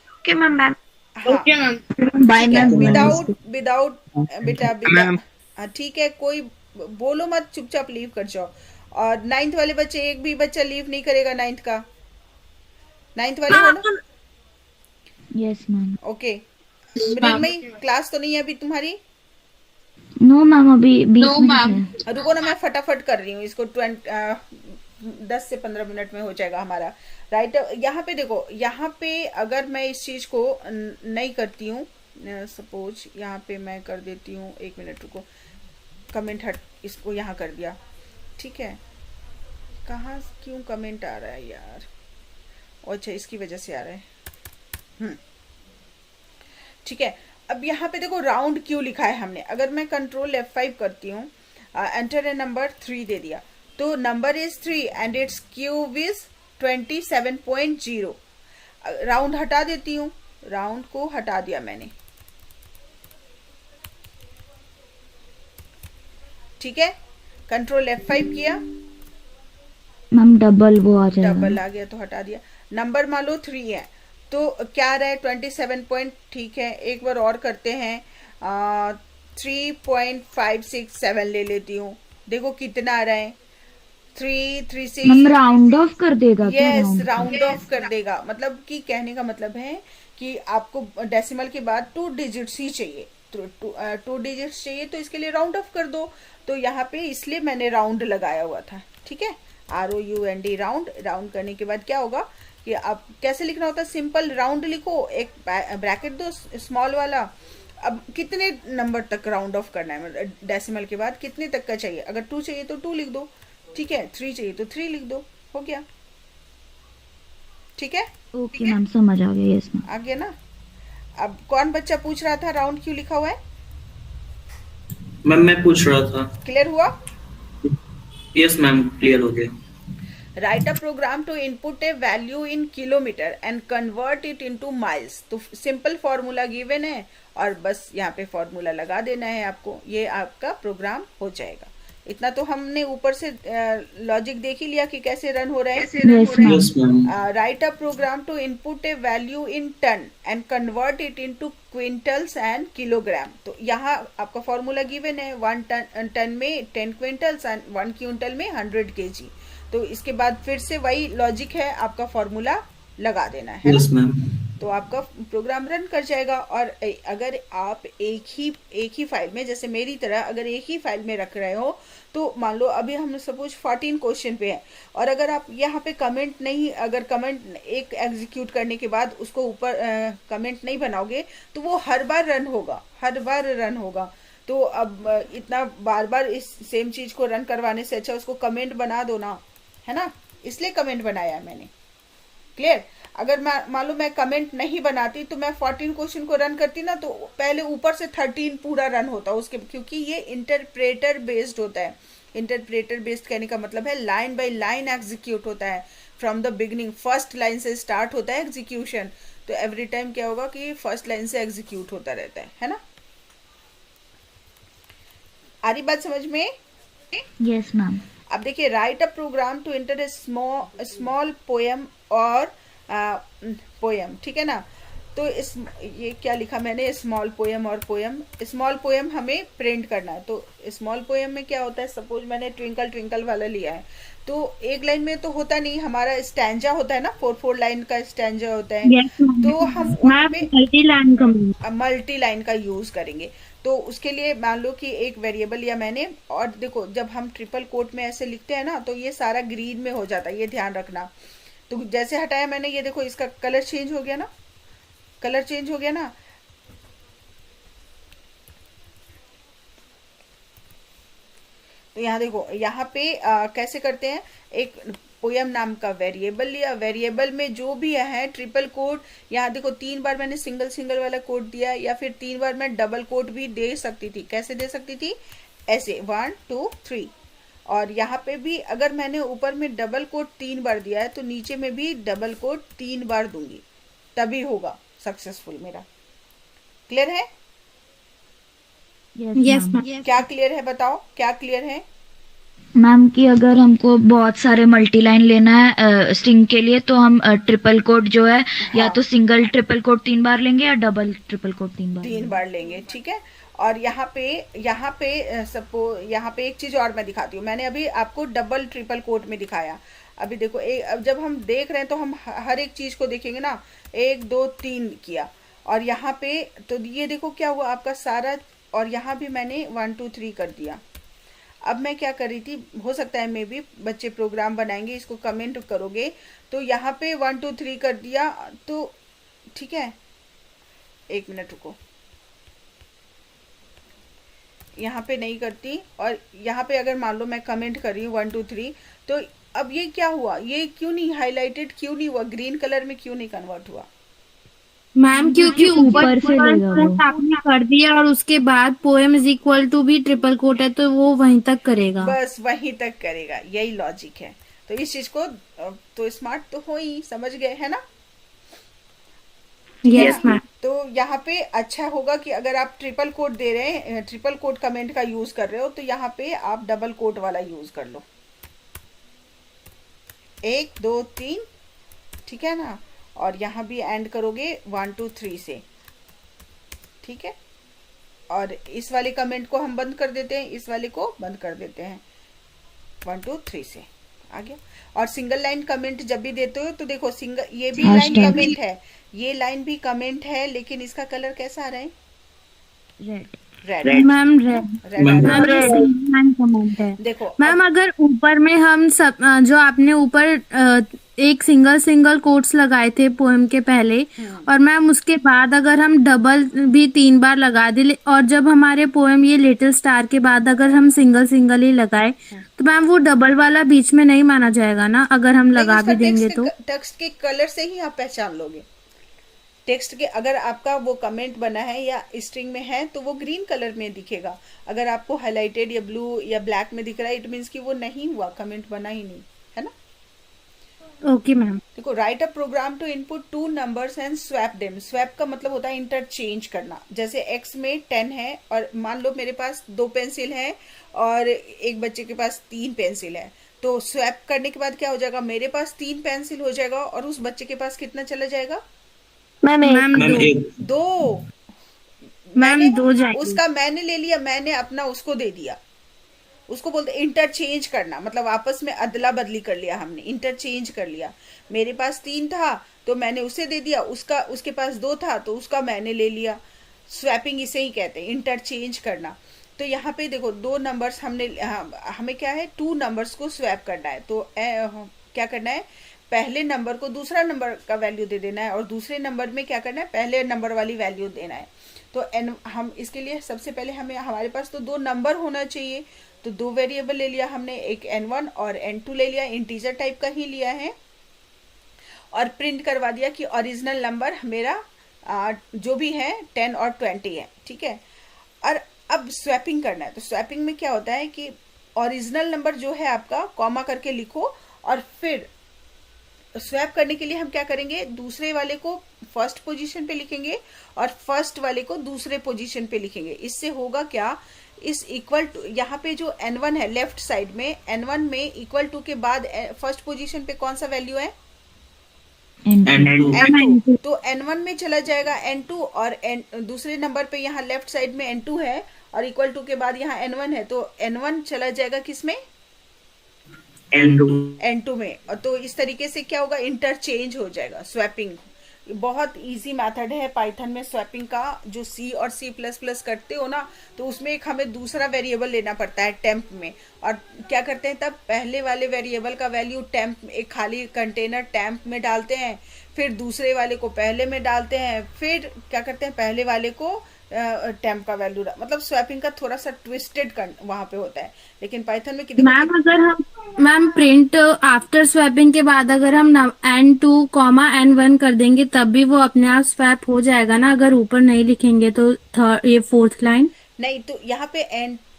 Okay ma'am, bye. Okay ma'am, without बेटा, ठीक है, कोई बोलो मत, चुपचाप लीव कर जाओ। और 9th वाले बच्चे, एक भी बच्चा लीव नहीं करेगा 9th का। 9th वाले हो ना? Yes ma'am. Okay, Mrinmayi class तो नहीं है अभी तुम्हारी? नो मैम, अभी 20 मिनट है। रुको ना, मैं फटाफट कर रही हूँ इसको, 10 से 15 मिनट में हो जाएगा हमारा। राइट, यहाँ पे देखो, यहाँ पे अगर मैं इस चीज को नहीं करती हूँ, सपोज यहाँ पे मैं कर देती हूँ, 1 मिनट रुको, कमेंट हट, इसको यहाँ कर दिया, ठीक है? कहाँ क्यों कमेंट आ रहा है यार? अच्छा, इसकी वजह से आ रहा है। ठीक है, अब यहाँ पे देखो राउंड क्यों लिखा है हमने। अगर मैं कंट्रोल F5 करती हूँ, एंटर ए नंबर 3 दे दिया, तो number is 3 and it's cube is 27.0। Round हटा देती हूँ, राउंड को हटा दिया मैंने, ठीक है? कंट्रोल F5 किया, मैम डबल वो आ जाएगा, डबल आ गया तो हटा दिया। नंबर मान लो 3 है, तो क्या रहा है? 27 पॉइंट, ठीक है? एक बार और करते हैं, 3.567 ले लेती हूँ, देखो कितना आ रहा है, 3 से हम राउंड ऑफ कर देगा क्या? यस, राउंड ऑफ कर देगा। मतलब कि कहने का मतलब है कि आपको डेसिमल के बाद 2 डिजिट्स ही चाहिए, तो 2 डिजिट्स चाहिए, तो इसके लिए राउंड ऑफ कर दो। तो यहाँ पे इसलिए मैंने राउंड लगाया हुआ था, ठीक है, ROUND, राउंड। राउंड करने के बाद क्या होगा कि आप कैसे लिखना होता है, सिंपल राउंड लिखो, एक ब्रैकेट दो स्मॉल वाला। अब कितने नंबर तक राउंड ऑफ करना है, मतलब डेसिमल के बाद कितने तक का चाहिए, अगर 2 चाहिए तो 2 लिख दो, ठीक है, 3 चाहिए तो 3 लिख दो, हो गया, ठीक है। ओके मैम, समझ आ गया। Yes ma'am. आ गया ना। अब कौन बच्चा पूछ रहा था राउंड क्यों लिखा हुआ है? मैम मैं पूछ रहा था। क्लियर हुआ? यस मैम, क्लियर हो गया। Write a program to input a value in kilometre and convert it into miles. तो सिंपल फॉर्मूला गिवन है और बस यहाँ पे फॉर्मूला लगा देना है आपको, ये आपका प्रोग्राम हो जाएगा। इतना तो हमने ऊपर से लॉजिक देख ही लिया कि कैसे रन हो रहा है। Write a program to input a value in ton and convert it into quintals and kilogram. तो यहाँ आपका फॉर्मूला गिवन है, 1 टन में 10 क्विंटल्स एंड 1 क्विंटल में 100 kg। तो इसके बाद फिर से वही लॉजिक है, आपका फॉर्मूला लगा देना है। Yes ma'am. तो आपका प्रोग्राम रन कर जाएगा। और अगर आप एक ही फाइल में, जैसे मेरी तरह अगर एक ही फाइल में रख रहे हो, तो मान लो अभी हम सपोज 14 क्वेश्चन पे है, और अगर आप यहाँ पे कमेंट नहीं, अगर कमेंट एक एग्जीक्यूट करने के बाद उसको ऊपर कमेंट नहीं बनाओगे तो वो हर बार रन होगा। तो अब इतना बार बार इस सेम चीज को रन करवाने से अच्छा उसको कमेंट बना दो ना, है ना, इसलिए कमेंट बनाया मैंने। क्लियर? अगर मान लो मैं कमेंट नहीं बनाती तो मैं 14 क्वेश्चन को रन करती ना, तो पहले ऊपर से 13 पूरा रन होता उसके, क्योंकि ये इंटरप्रेटर बेस्ड होता है। इंटरप्रेटर बेस्ड कहने का मतलब है लाइन बाय लाइन एग्जीक्यूट होता है, from the beginning, first line से स्टार्ट होता है एग्जीक्यूशन। तो एवरी टाइम क्या होगा कि फर्स्ट लाइन से एग्जीक्यूट होता रहता है ना। आ रही बात समझ में? Yes ma'am. अब देखिए, write a program to enter a small poem और पोएम, ठीक है ना। तो ये क्या लिखा मैंने, स्मॉल पोएम और पोएम। स्मॉल पोएम हमें प्रिंट करना है। तो स्मॉल पोएम में क्या होता है, सपोज मैंने ट्विंकल ट्विंकल वाला लिया है, तो एक लाइन में तो होता नहीं, हमारा स्टैंजा होता है ना, 4 लाइन का स्टैंजा होता है। तो हम मल्टी लाइन का यूज करेंगे। तो उसके लिए मान लो कि एक वेरिएबल लिया मैंने, और देखो जब हम ट्रिपल कोट में ऐसे लिखते हैं ना, तो ये सारा ग्रीन में हो जाता है, ये ध्यान रखना। तो जैसे हटाया मैंने, ये देखो इसका कलर चेंज हो गया ना, कलर चेंज हो गया ना। तो यहाँ देखो, यहाँ पे कैसे करते हैं, एक पोएम नाम का वेरिएबल लिया, वेरिएबल में जो भी है ट्रिपल कोट, यहाँ देखो 3 बार मैंने सिंगल वाला कोट दिया, या फिर 3 बार मैं डबल कोट भी दे सकती थी। कैसे दे सकती थी, ऐसे 1 2 3। और यहाँ पे भी अगर मैंने ऊपर में डबल कोट 3 बार दिया है, तो नीचे में भी डबल कोट 3 बार दूंगी, तभी होगा सक्सेसफुल मेरा। क्लियर है? यस क्या क्लियर है, बताओ क्या क्लियर है मैम? कि अगर हमको बहुत सारे मल्टी लाइन लेना है स्ट्रिंग के लिए, तो हम ट्रिपल कोट जो है, या तो सिंगल ट्रिपल कोट 3 बार लेंगे, या डबल ट्रिपल कोट 3 बार लेंगे। ठीक है। और यहाँ पे सपोज यहाँ पे एक चीज और मैं दिखाती हूँ। मैंने अभी आपको डबल ट्रिपल कोट में दिखाया। अभी देखो, अब जब हम देख रहे हैं तो हम हर एक चीज को देखेंगे ना, 1 2 3 किया, और यहाँ पे तो ये देखो क्या हुआ आपका सारा, और यहाँ भी मैंने 1 2 3 कर दिया। अब मैं क्या कर रही थी, हो सकता है मे भी बच्चे प्रोग्राम बनाएंगे, इसको कमेंट करोगे, तो यहाँ पे 1 2 3 कर दिया, तो ठीक है, 1 मिनट रुको, यहाँ पे नहीं करती, और यहाँ पे अगर मान लो मैं कमेंट कर रही हूँ 1 2 3, तो अब ये क्या हुआ, ये क्यों नहीं हाईलाइटेड, क्यों नहीं हुआ, ग्रीन कलर में क्यों नहीं कन्वर्ट हुआ मैम? क्योंकि ऊपर से आपने कर दिया, और उसके बाद पोएम इज इक्वल टू भी ट्रिपल कोट है, तो वो वहीं तक करेगा, बस वहीं तक करेगा, यही लॉजिक है। तो इस चीज को तो स्मार्ट तो हो ही, समझ गए है ना? Yes ma'am. तो यहाँ पे अच्छा होगा कि अगर आप ट्रिपल कोट दे रहे हैं, ट्रिपल कोट कमेंट का यूज कर रहे हो, तो यहाँ पे आप डबल कोट वाला यूज कर लो, 1 2 3, ठीक है ना। और यहाँ भी एंड करोगे 1 2 3 से, ठीक है। और इस वाले कमेंट को हम बंद कर देते हैं, इस वाले को बंद कर देते हैं, 1 2 3 से आ गया। और सिंगल लाइन कमेंट जब भी देते हो तो देखो सिंगल, ये भी लाइन कमेंट है, ये लाइन भी कमेंट है, लेकिन इसका कलर कैसा आ रहा है? रेड। मैम रेड कमेंट है। देखो मैम अगर ऊपर में हम सब जो आपने ऊपर एक सिंगल कोट्स लगाए थे पोएम के पहले, और मैम उसके बाद अगर हम डबल भी 3 बार लगा दे, और जब हमारे पोएम ये लिटिल स्टार के बाद अगर हम सिंगल ही लगाए तो मैम वो डबल वाला बीच में नहीं माना जाएगा ना, अगर हम लगा भी देंगे तो? टेक्स्ट के कलर से ही आप पहचान लोगे। टेक्स्ट के अगर आपका वो कमेंट बना है या स्ट्रिंग में है तो वो ग्रीन कलर में दिखेगा। अगर आपको हाईलाइटेड या ब्लू या ब्लैक में दिख रहा है, इट मीन्स कि वो नहीं हुआ, कमेंट बना ही नहीं, है ना? Okay ma'am. देखो, write a program to input 2 numbers and swap them. Swap का मतलब होता है इंटरचेंज करना। जैसे x में 10 है और मान लो मेरे पास 2 पेंसिल है और एक बच्चे के पास 3 पेंसिल है, तो स्वैप करने के बाद क्या हो जाएगा? मेरे पास 3 पेंसिल हो जाएगा और उस बच्चे के पास कितना चला जाएगा? मैम 2। मैम 2 जाएगी। उसका मैंने ले लिया, मैंने अपना उसको दे दिया। उसको बोलते इंटरचेंज करना, मतलब आपस में अदला बदली कर लिया हमने, इंटरचेंज कर लिया। मेरे पास 3 था तो मैंने उसे दे दिया, उसके पास 2 था तो उसका मैंने ले लिया। स्वैपिंग इसे ही कहते हैं, इंटरचेंज करना। तो यहाँ पे देखो 2 नंबर्स हमें क्या है, 2 नंबर्स को स्वैप करना है। तो क्या करना है? पहले नंबर को दूसरा नंबर का वैल्यू दे देना है और दूसरे नंबर में क्या करना है? पहले नंबर वाली वैल्यू देना है। तो हम इसके लिए सबसे पहले हमारे पास तो 2 नंबर होना चाहिए, तो 2 वेरिएबल ले लिया हमने, एक n1 और n2 ले लिया, इंटीजर टाइप का ही लिया है, और प्रिंट करवा दिया कि ओरिजिनल नंबर मेरा जो भी है 10 और 20 है, ठीक है। और अब स्वैपिंग करना है। तो स्वैपिंग में क्या होता है कि ओरिजिनल नंबर जो है आपका कॉमा करके लिखो, और फिर स्वैप करने के लिए हम क्या करेंगे? दूसरे वाले को फर्स्ट पोजीशन पे लिखेंगे और फर्स्ट वाले को दूसरे पोजीशन पे लिखेंगे। इससे होगा क्या? इस इक्वल टू, यहाँ पे जो n1 है लेफ्ट साइड में, n1 में इक्वल टू के बाद फर्स्ट पोजीशन पे कौन सा वैल्यू है? n2। तो n1 में चला जाएगा n2, और दूसरे नंबर पे यहाँ लेफ्ट साइड में n2 है और इक्वल टू के बाद यहाँ n1 है, तो n1 चला जाएगा किसमें? n2 में। और तो इस तरीके से क्या होगा? इंटरचेंज हो जाएगा। स्वैपिंग बहुत इजी मेथड है पाइथन में स्वैपिंग का। जो C और C++ करते हो ना, तो उसमें एक हमें दूसरा वेरिएबल लेना पड़ता है टेम्प में, और क्या करते हैं तब? पहले वाले वेरिएबल का वैल्यू टेम्प, एक खाली कंटेनर टेम्प में डालते हैं, फिर दूसरे वाले को पहले में डालते हैं, फिर क्या करते हैं? पहले वाले को टेम्प का वैल्यू, मतलब स्वैपिंग का थोड़ा सा ट्विस्टेड वहां पे होता है। लेकिन पाइथन में मैम अगर हम प्रिंट आफ्टर स्वैपिंग के बाद अगर हम n2, n1 कर देंगे तब भी वो अपने आप स्वैप हो जाएगा ना, अगर ऊपर नहीं लिखेंगे तो? ये 4th लाइन नहीं, तो यहाँ पे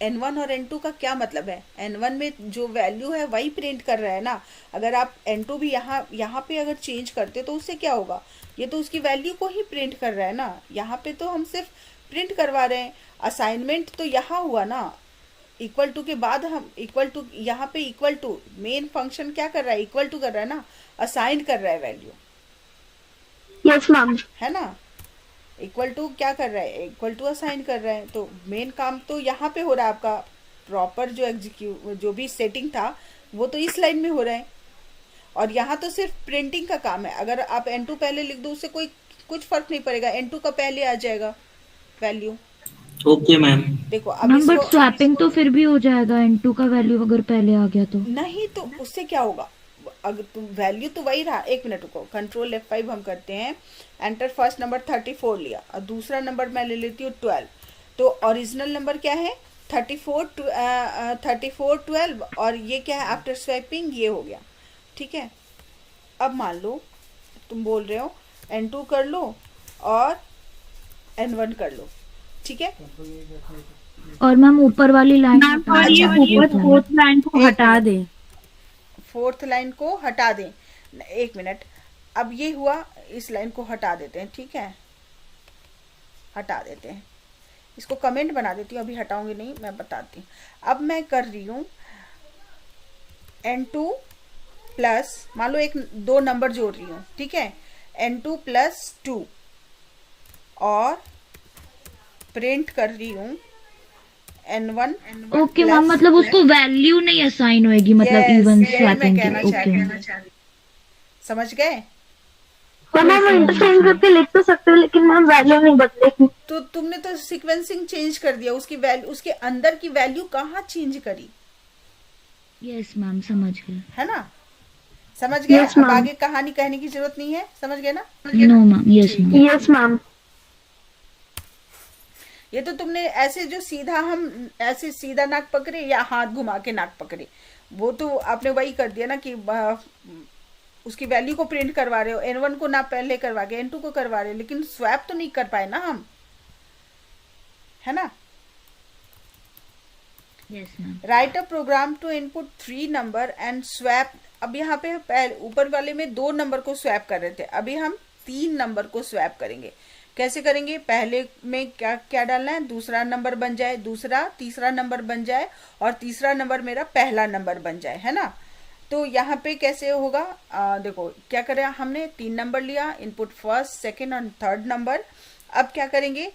n1 और n2 का क्या मतलब है? n1 में जो वैल्यू है वही प्रिंट कर रहा है ना। अगर आप n2 भी यहाँ पे अगर चेंज करते तो उससे क्या होगा? ये तो उसकी वैल्यू को ही प्रिंट कर रहा है ना। यहाँ पे तो हम सिर्फ प्रिंट करवा रहे हैं। असाइनमेंट तो यहाँ हुआ ना, इक्वल टू के बाद हम इक्वल टू, यहाँ पे इक्वल टू मेन फंक्शन क्या कर रहा है? इक्वल टू कर रहा है ना, असाइन कर रहा है वैल्यू। Yes ma'am. है ना, इक्वल टू क्या कर रहा है? इक्वल टू असाइन कर रहा है। तो मेन काम तो यहाँ पे हो रहा है आपका। प्रॉपर जो भी सेटिंग था वो तो इस लाइन में हो रहा है, और यहाँ तो सिर्फ प्रिंटिंग का काम है। अगर आप n2 पहले लिख दो उससे कुछ फर्क नहीं पड़ेगा, n2 का पहले आ जाएगा वैल्यू। Okay ma'am. देखो अब बट स्वैपिंग तो फिर भी हो जाएगा, n2 का वैल्यू अगर पहले आ गया तो? नहीं, तो उससे क्या होगा? अगर तुम वैल्यू तो वही रहा। 1 मिनट रुको, कंट्रोल F5 हम करते हैं। एंटर फर्स्ट नंबर 34 लिया और दूसरा नंबर मैं ले लेती हूँ 12। तो ओरिजिनल नंबर क्या है? 34 12, और ये क्या है? आफ्टर स्वैपिंग ये हो गया, ठीक है। अब मान लो तुम बोल रहे हो n2 कर लो और n1 कर लो, ठीक है। और मैम ऊपर वाली लाइन और ये ऊपर 4th लाइन को हटा दे। 4th लाइन को हटा दें। 1 मिनट, अब ये हुआ, इस लाइन को हटा देते हैं, ठीक है, हटा देते हैं। इसको कमेंट बना देती हूँ, अभी हटाऊंगी नहीं, मैं बताती हूँ। अब मैं कर रही हूँ n2 प्लस, मान लो 2 नंबर जोड़ रही हूँ, ठीक है, n2 प्लस 2, और प्रिंट कर रही हूँ N1 ओके मैम, मतलब उसको वैल्यू नहीं असाइन होएगी, मतलब इवन स्वैपिंग की। ओके समझ गए? तो मैम इंटरचेंज करके लिख तो सकते हैं, लेकिन मैम वैल्यू नहीं बदलेगी। तो तुमने तो सीक्वेंसिंग चेंज कर दिया, उसकी वैल्यू, उसके अंदर की वैल्यू कहाँ चेंज करी? यस मैम, समझ गए। है ना? समझ गए? Yes, अब ma'am. आगे कहानी कहने की जरूरत नहीं है, समझ गए ना? No ma'am, yes ma'am. Yes ma'am. ये तो तुमने ऐसे जो सीधा, हम ऐसे सीधा नाक पकड़े या हाथ घुमा के नाक पकड़े, वो तो आपने वही कर दिया ना कि उसकी वैल्यू को प्रिंट करवा रहे हो, N1 को ना पहले करवा के N2 को करवा रहे हो, लेकिन स्वैप तो नहीं कर पाए ना हम, है ना? Yes ma'am. Write a program to input 3 number and swap. अब यहाँ पे ऊपर वाले में 2 नंबर को स्वैप कर रहे थे, अभी हम 3 नंबर को स्वैप करेंगे। कैसे करेंगे? पहले में क्या क्या डालना है, दूसरा नंबर बन जाए, दूसरा तीसरा नंबर बन जाए, और तीसरा नंबर मेरा पहला नंबर बन जाए, है ना? तो यहाँ पे कैसे होगा? देखो क्या करें, हमने 3 नंबर लिया, इनपुट फर्स्ट, सेकंड और थर्ड नंबर। अब क्या करेंगे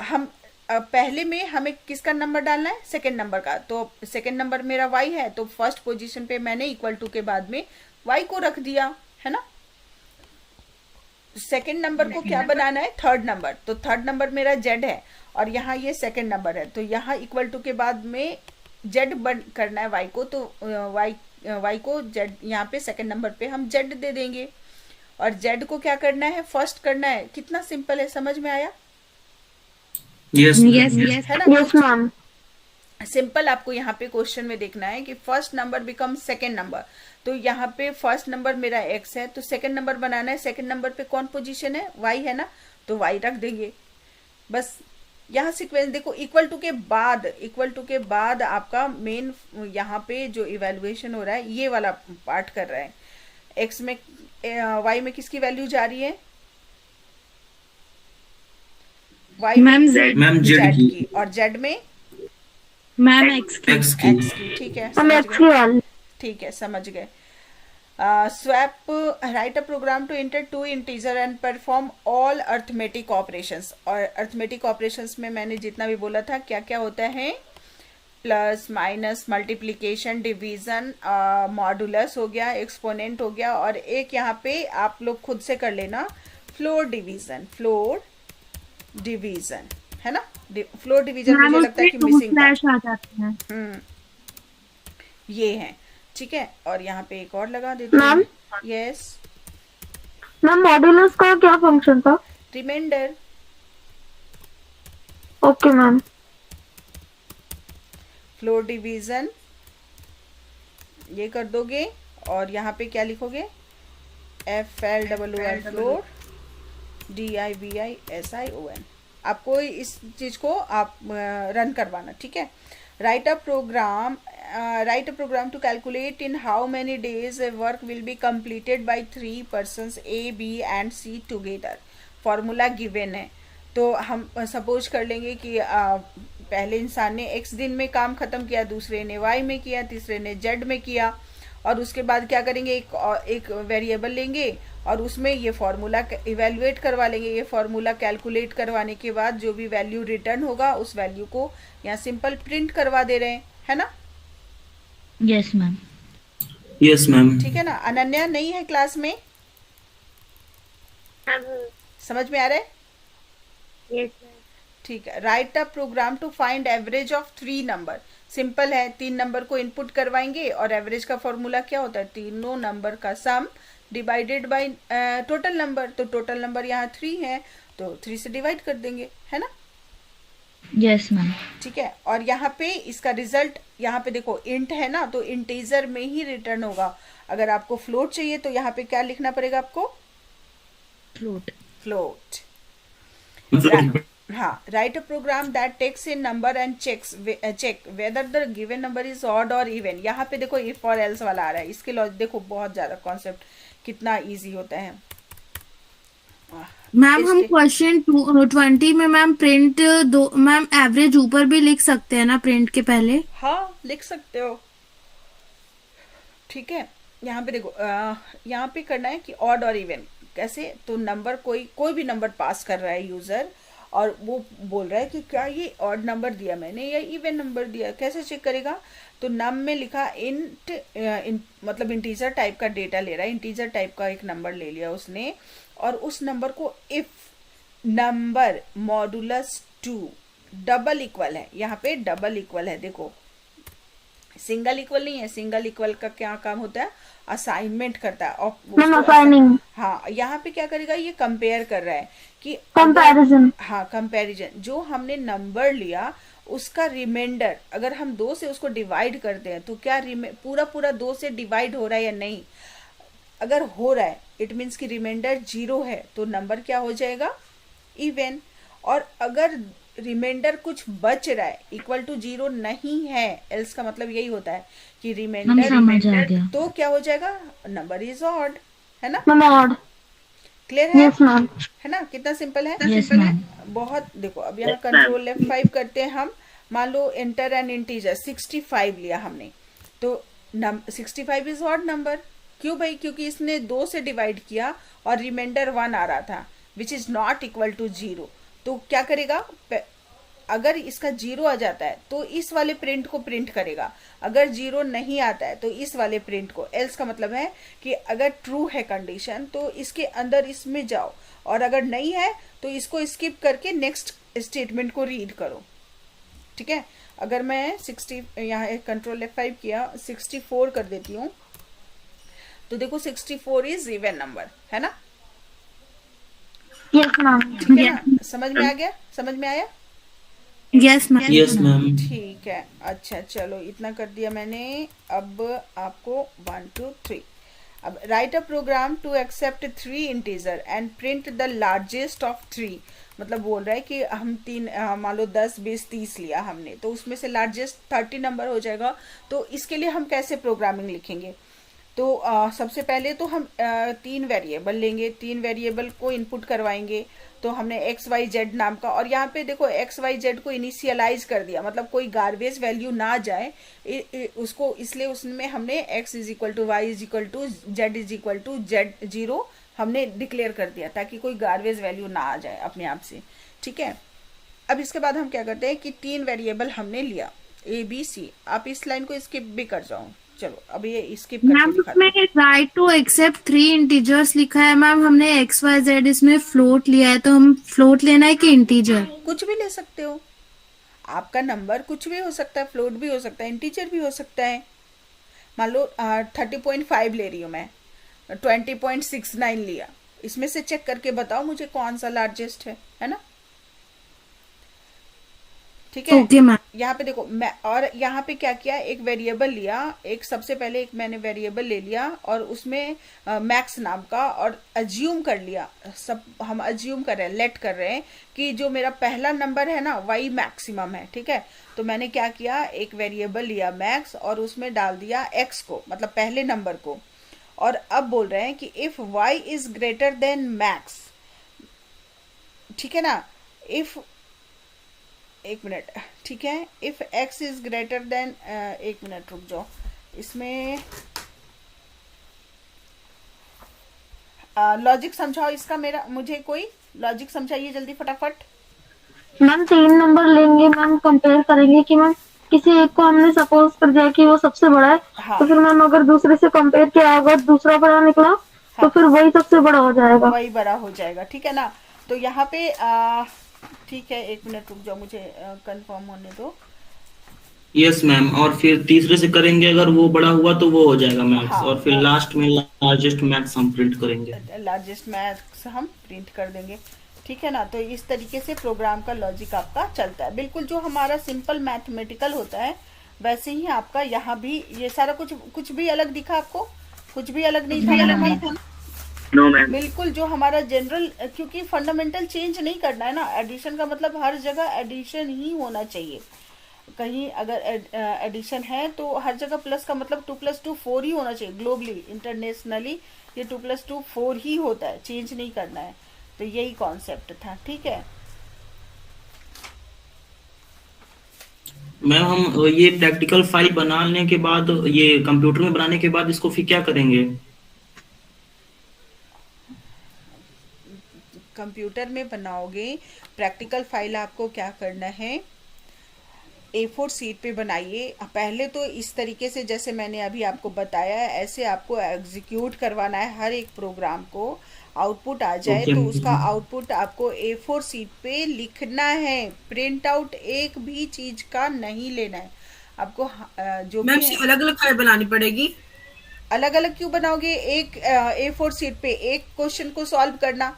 हम, पहले में हमें किसका नंबर डालना है? सेकंड नंबर का। तो सेकंड नंबर मेरा y है, तो फर्स्ट पोजीशन पे मैंने इक्वल टू के बाद में y को रख दिया, है ना? सेकंड नंबर को क्या बनाना है? Third number. तो थर्ड नंबर मेरा z है और यहाँ ये सेकंड नंबर है, तो यहाँ इक्वल टू के बाद में z बन करना है y को, तो y को z, यहाँ पे सेकंड नंबर पे हम z दे देंगे, और z को क्या करना है? फर्स्ट करना है। कितना सिंपल है, समझ में आया? यस है ना? Yes ma'am. सिंपल आपको यहाँ पे क्वेश्चन में देखना है कि first number become second number. तो यहाँ पे फर्स्ट नंबर मेरा x है, तो सेकंड नंबर बनाना है। सेकंड नंबर पे कौन पोजीशन है? y है ना, तो y रख देंगे। बस यहाँ सीक्वेंस देखो, इक्वल टू के बाद आपका मेन यहाँ पे जो इवेल्युएशन हो रहा है, ये वाला पार्ट कर रहा है। x में y में किसकी वैल्यू जा रही है? y मैम z की, और z में मैम एक्स x की। ठीक है, समझ गए? ठीक है, समझ गए। Swap, write a program to enter 2 integer and perform all arithmetic operations. और अर्थमेटिक ऑपरेशंस में मैंने जितना भी बोला था क्या क्या होता है, plus minus, multiplication, division, modulus हो गया, एक्सपोनेंट हो गया, और एक यहाँ पे आप लोग खुद से कर लेना, फ्लोर डिवीजन, है ना? फ्लोर डिवीजन मुझे लगता है कि मिसिंग था। ये है, ठीक है। और यहाँ पे एक और लगा देते हैं। यस मैम, मॉड्यूलस का क्या फंक्शन था? Reminder. Okay ma'am. Floor division ये कर दोगे, और यहाँ पे क्या लिखोगे? FLOOR, floor, DIVISION। आपको इस चीज को आप रन करवाना, ठीक है। Write a program to calculate in how many days a work will be completed by 3 persons A, B and C together. Formula given है, तो हम सपोज कर लेंगे कि पहले इंसान ने x दिन में काम खत्म किया, दूसरे ने y में किया, तीसरे ने z में किया, और उसके बाद क्या करेंगे, एक वेरिएबल लेंगे और उसमें ये फॉर्मूला इवेल्युएट करवा लेंगे। ये फॉर्मूला कैलकुलेट करवाने के बाद जो भी वैल्यू रिटर्न होगा, उस वैल्यू को यहाँ सिंपल प्रिंट करवा दे रहे हैं, है ना? Yes ma'am. Yes ma'am. ठीक है ना? अनन्या नहीं है क्लास में? समझ में आ रहा है? यस। ठीक है। Write a program to find average of 3 number. Simple है, 3 नंबर को इनपुट करवाएंगे, और एवरेज का फॉर्मूला क्या होता है? तीनों नंबर का सम डिवाइडेड बाय टोटल नंबर। तो टोटल नंबर यहाँ 3 है, तो 3 से डिवाइड कर देंगे, है ना? Yes ma'am. ठीक है। और यहाँ पे इसका रिजल्ट, यहाँ पे देखो इंट है ना, तो इंटीजर में ही रिटर्न होगा। अगर आपको फ्लोट चाहिए तो यहाँ पे क्या लिखना पड़ेगा आपको? फ्लोट। हाँ, write a program that takes in number and check whether the given number is odd or even. यहाँ पे देखो इफ और एल्स वाला आ रहा है, इसके लॉजिक देखो, बहुत ज्यादा कॉन्सेप्ट कितना इजी होता है। मैम हम क्वेश्चन 20 में मैम प्रिंट दो, मैम एवरेज ऊपर भी लिख सकते हैं ना प्रिंट के पहले? हाँ, लिख सकते हो, ठीक है। यहाँ पे देखो, यहाँ पे करना है कि ऑड और इवन। कैसे? तो नंबर कोई भी नंबर पास कर रहा है यूजर, और वो बोल रहा है कि क्या ये ऑड नंबर दिया मैंने या इवन नंबर दिया, कैसे चेक करेगा? तो नम में लिखा मतलब इंटीजर टाइप का डेटा ले रहा है, इंटीजर टाइप का एक नंबर ले लिया उसने, और उस नंबर को if number modulus 2 double equal है, यहाँ पे डबल इक्वल है, देखो सिंगल इक्वल नहीं है, सिंगल इक्वल का क्या काम होता है? असाइनमेंट करता है। और हाँ, यहाँ पे क्या करेगा? ये कंपेयर कर रहा है कि कंपैरिजन। हाँ, कंपैरिजन। जो हमने नंबर लिया उसका रिमाइंडर अगर हम 2 से उसको डिवाइड करते हैं तो क्या पूरा पूरा 2 से डिवाइड हो रहा है या नहीं? अगर हो रहा है इट मीन्स कि रिमाइंडर 0 है तो नंबर क्या हो जाएगा? इवन। और अगर रिमाइंडर कुछ बच रहा है इक्वल टू 0 नहीं है, एल्स का मतलब यही होता है कि रिमाइंडर तो क्या हो जाएगा? नंबर इज ऑड, है ना? ऑड। क्लियर है? Yes ma'am. है ना? कितना सिंपल है? Yes, ma'am. बहुत। देखो अब यहाँ कंट्रोल F5 करते हैं हम। मान लो एंटर एन इंटीजर 65 लिया हमने, तो 65 इज ऑड नंबर। क्यों भाई? क्योंकि इसने 2 से डिवाइड किया और रिमाइंडर 1 आ रहा था which is not equal to 0। तो क्या करेगा? अगर इसका 0 आ जाता है तो इस वाले प्रिंट को प्रिंट करेगा, अगर 0 नहीं आता है तो इस वाले प्रिंट को। एल्स का मतलब है कि अगर ट्रू है कंडीशन तो इसके अंदर इसमें जाओ, और अगर नहीं है तो इसको स्किप करके नेक्स्ट स्टेटमेंट को रीड करो। ठीक है? अगर मैं 60 यहाँ कंट्रोल F5 किया 64 कर देती हूँ तो देखो 64 इज इवन नंबर, है ना? Yes ma'am. ठीक है ना? समझ में आ गया? समझ में आया? Yes ma'am. Yes ma'am. ठीक है, अच्छा चलो इतना कर दिया मैंने। अब आपको 1 2 3 अब write a program to accept 3 integer and print the largest of 3। मतलब बोल रहा है कि हम 3 मान लो 10 20 30 लिया हमने, तो उसमें से लार्जेस्ट 30 नंबर हो जाएगा। तो इसके लिए हम कैसे प्रोग्रामिंग लिखेंगे? तो सबसे पहले तो हम 3 वेरिएबल लेंगे, 3 वेरिएबल को इनपुट करवाएंगे। तो हमने XYZ नाम का, और यहाँ पे देखो XYZ को इनिशियलाइज कर दिया, मतलब कोई गार्बेज वैल्यू ना जाए उसको, इसलिए उसमें हमने X is equal to Y is equal to Z is equal to Z0 हमने डिक्लेयर कर दिया ताकि कोई गार्बेज वैल्यू ना आ जाए अपने आप से। ठीक है? अब इसके बाद हम क्या करते हैं कि 3 वेरिएबल हमने लिया ABC। आप इस लाइन को स्किप भी कर जाओ। चलो अब ये स्किप मैम उसमें राइट टू एक्सेप्ट 3 इंटीजर्स लिखा है मैम, हमने XYZ इसमें फ्लोट लिया है, तो हम फ्लोट लेना है कि इंटीजर? कुछ भी ले सकते हो, आपका नंबर कुछ भी हो सकता है, फ्लोट भी हो सकता है, इंटीजर भी हो सकता है। मान लो 30.5 ले रही हूँ मैं, 20.69 लिया, इसमें से चेक करके बताओ मुझे कौन सा लार्जेस्ट है ना? ठीक है? Okay ma'am. यहाँ पे देखो मैं, और यहाँ पे क्या किया, एक वेरिएबल लिया, एक सबसे पहले एक मैंने वेरिएबल ले लिया और उसमें मैक्स नाम का, और अज्यूम कर लिया, सब हम अज्यूम कर रहे हैं, लेट कर रहे हैं कि जो मेरा पहला नंबर है ना वही मैक्सिमम है। ठीक है? तो मैंने क्या किया, एक वेरिएबल लिया मैक्स और उसमें डाल दिया x को, मतलब पहले नंबर को। और अब बोल रहे हैं कि if y is greater than max, ठीक है ना? इफ, एक मिनट, ठीक है, if x is greater than, एक मिनट रुक जाओ, इसमें लॉजिक समझाओ इसका, मेरा मुझे कोई लॉजिक समझाइए जल्दी फटाफट। मैम 3 नंबर लेंगे मैम, कंपेयर करेंगे कि मैम किसी एक को हमने सपोज कर दिया कि वो सबसे बड़ा है। हाँ। तो फिर मैम अगर दूसरे से कंपेयर किया अगर दूसरा बड़ा निकला, हाँ, तो फिर वही सबसे बड़ा हो जाएगा, वही बड़ा हो जाएगा। ठीक है ना? तो यहाँ पे ठीक है, एक मिनट रुक जाओ, मुझे कंफर्म होने दो। यस मैम, और फिर तीसरे से करेंगे, अगर वो बड़ा हुआ तो वो हो जाएगा मैक्स। हाँ, और फिर लास्ट में लार्जेस्ट मैक्स हम प्रिंट करेंगे, लार्जेस्ट मैक्स हम प्रिंट कर देंगे। ठीक है ना? तो इस तरीके से प्रोग्राम का लॉजिक आपका चलता है, बिल्कुल जो हमारा सिंपल मैथमेटिकल होता है वैसे ही आपका यहाँ भी ये सारा कुछ भी अलग दिखा आपको? कुछ भी अलग नहीं था? No ma'am. बिल्कुल जो हमारा जनरल, क्योंकि फंडामेंटल चेंज नहीं करना है ना। एडिशन का मतलब हर जगह एडिशन ही होना चाहिए। कहीं अगर एडिशन है तो हर जगह प्लस का मतलब 2 + 2 4 ही होना चाहिए। ग्लोबली, इंटरनेशनली ये 2 + 2 4 ही होता है, चेंज नहीं करना है। तो यही कॉन्सेप्ट था। ठीक है मैम, हम ये प्रैक्टिकल फाइल बनाने के बाद, ये कंप्यूटर में बनाने के बाद इसको फिर क्या करेंगे? कंप्यूटर में बनाओगे प्रैक्टिकल फाइल, आपको क्या करना है, A4 शीट पे बनाइए। पहले तो इस तरीके से जैसे मैंने अभी आपको बताया है, ऐसे आपको एग्जीक्यूट करवाना है हर एक प्रोग्राम को। आउटपुट आ जाए तो उसका आउटपुट आपको A4 शीट पे लिखना है, प्रिंट आउट एक भी चीज का नहीं लेना है आपको। जो भी अलग अलग फाइल बनानी पड़ेगी। अलग अलग क्यों बनाओगे, एक A4 शीट पे एक क्वेश्चन को सॉल्व करना।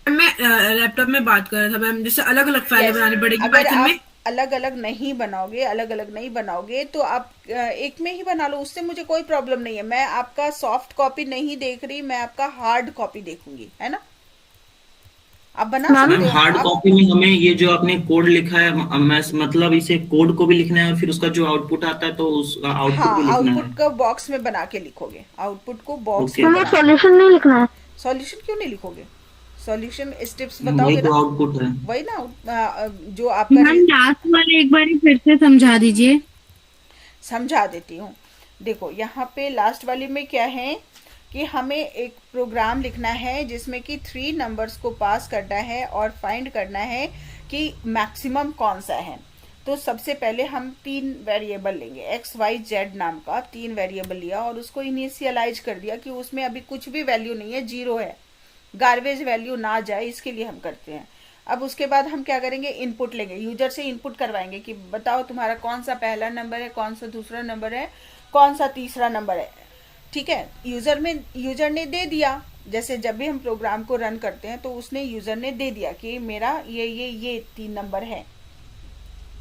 मैं लैपटॉप में बात कर रहा था मैम, जैसे अलग अलग फाइल बनानी पड़ेगी। अगर आप अलग अलग नहीं बनाओगे तो आप एक में ही बना लो, उससे मुझे कोई प्रॉब्लम नहीं है। मैं आपका सॉफ्ट कॉपी नहीं देख रही, मैं आपका हार्ड कॉपी देखूंगी, है ना। आप बना सकते हो। हार्ड कॉपी में हमें ये जो आपने कोड लिखा है, मतलब इसे कोड को भी लिखना है और फिर उसका जो आउटपुट आता है तो उसका आउटपुट भी लिखना है। आउटपुट को बॉक्स में बना के लिखोगे, आउटपुट को बॉक्स में। हमें सॉल्यूशन नहीं लिखना है। सॉल्यूशन क्यों नहीं लिखोगे, सॉल्यूशन स्टेप्स बताओगे ना, आउटपुट है वही ना जो आपका। मैम लास्ट वाले एक बार फिर से समझा दीजिए। समझा देती हूँ। देखो यहाँ पे लास्ट वाले में क्या है कि हमें एक प्रोग्राम लिखना है जिसमें कि 3 नंबर्स को पास करना है और फाइंड करना है कि मैक्सिमम कौन सा है। तो सबसे पहले हम 3 वेरिएबल लेंगे, एक्स वाई जेड नाम का 3 वेरिएबल लिया और उसको इनिशियलाइज कर दिया कि उसमें अभी कुछ भी वैल्यू नहीं है, 0 है, गार्बेज वैल्यू ना जाए, इसके लिए हम करते हैं। अब उसके बाद हम क्या करेंगे, इनपुट लेंगे, यूजर से इनपुट करवाएंगे कि बताओ तुम्हारा कौन सा पहला नंबर है, कौन सा दूसरा नंबर है, कौन सा तीसरा नंबर है। ठीक है, यूजर ने दे दिया। जैसे जब भी हम प्रोग्राम को रन करते हैं तो उसने यूजर ने दे दिया कि मेरा ये 3 नंबर है।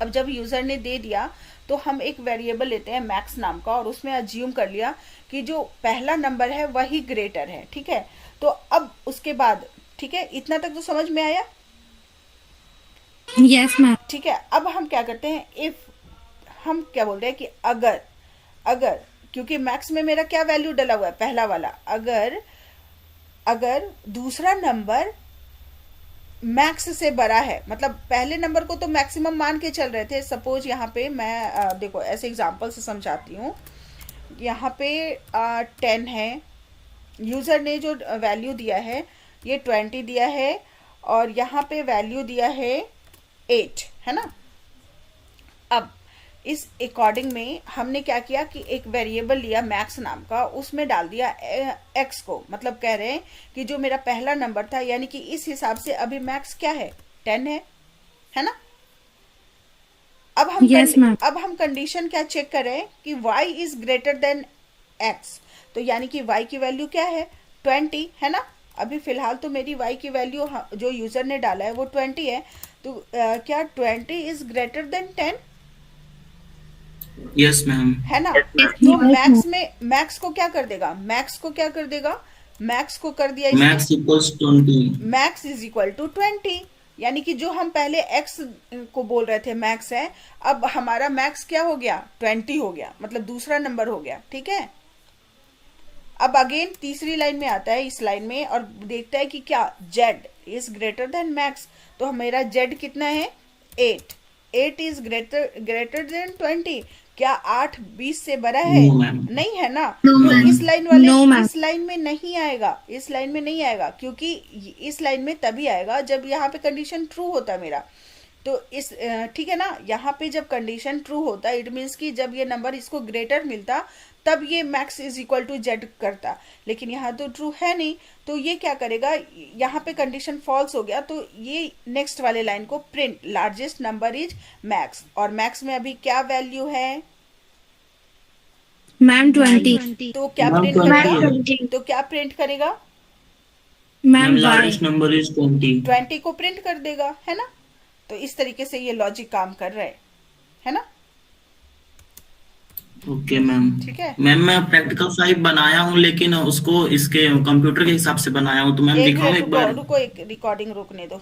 अब जब यूजर ने दे दिया तो हम एक वेरिएबल लेते हैं मैक्स नाम का और उसमें अज्यूम कर लिया कि जो पहला नंबर है वही ग्रेटर है। ठीक है, तो अब उसके बाद, ठीक है, इतना तक तो समझ में आया। Yes ma'am. ठीक है, अब हम क्या करते हैं, इफ हम क्या बोल रहे हैं कि अगर क्योंकि मैक्स में मेरा क्या वैल्यू डला हुआ है, पहला वाला, अगर दूसरा नंबर मैक्स से बड़ा है, मतलब पहले नंबर को तो मैक्सिमम मान के चल रहे थे। सपोज यहाँ पे मैं देखो ऐसे एग्जांपल से समझाती हूँ। यहाँ पे 10 है, यूजर ने जो वैल्यू दिया है ये 20 दिया है और यहाँ पे वैल्यू दिया है 8, है ना। अब इस अकॉर्डिंग में हमने क्या किया कि एक वेरिएबल लिया मैक्स नाम का, उसमें डाल दिया एक्स को, मतलब कह रहे हैं कि जो मेरा पहला नंबर था, यानी कि इस हिसाब से अभी मैक्स क्या है, 10 है ना। अब हम कंडीशन क्या चेक करें कि y is greater than x, तो यानी कि y की वैल्यू क्या है, 20, है ना। अभी फिलहाल तो मेरी y की वैल्यू जो यूजर ने डाला है वो 20 है, तो क्या 20 is greater than 10? Yes ma'am, है ना। तो मैक्स को क्या कर देगा, मैक्स को कर दिया, max equals 20, max is equal to 20, यानी कि जो हम पहले x को बोल रहे थे मैक्स है, अब हमारा मैक्स क्या हो गया, 20 हो गया, मतलब दूसरा नंबर हो गया। ठीक है, अब अगेन तीसरी लाइन में आता है, इस लाइन में, और देखता है कि क्या z is greater than max, तो मेरा z कितना है, 8 इज ग्रेटर देन 20, क्या 8 20 से बड़ा है, नहीं है ना। तो इस लाइन में नहीं आएगा, क्योंकि इस लाइन में तभी आएगा जब यहाँ पे कंडीशन ट्रू होता है मेरा। तो इस ठीक है ना, यहाँ पे जब कंडीशन ट्रू होता है, इट मीन्स कि जब ये नंबर इसको ग्रेटर मिलता तब ये max is equal to Z करता, लेकिन यहाँ तो ट्रू है नहीं, तो ये क्या करेगा, यहाँ पे कंडीशन फॉल्स हो गया, तो ये नेक्स्ट वाले लाइन को print largest number is max, और मैक्स में अभी क्या वैल्यू है मैम 20, तो क्या प्रिंट करेगा, मैम लार्जेस्ट नंबर इज 20 को प्रिंट कर देगा, है ना। तो इस तरीके से ये लॉजिक काम कर रहा है ना। ओके मैम, ठीक है मैम, मैं प्रैक्टिकल फाइल बनाया हूँ लेकिन उसको इसके कंप्यूटर के हिसाब से बनाया हूँ, तो मैम दिखाऊँ एक बार, रुको एक रिकॉर्डिंग रुकने दो।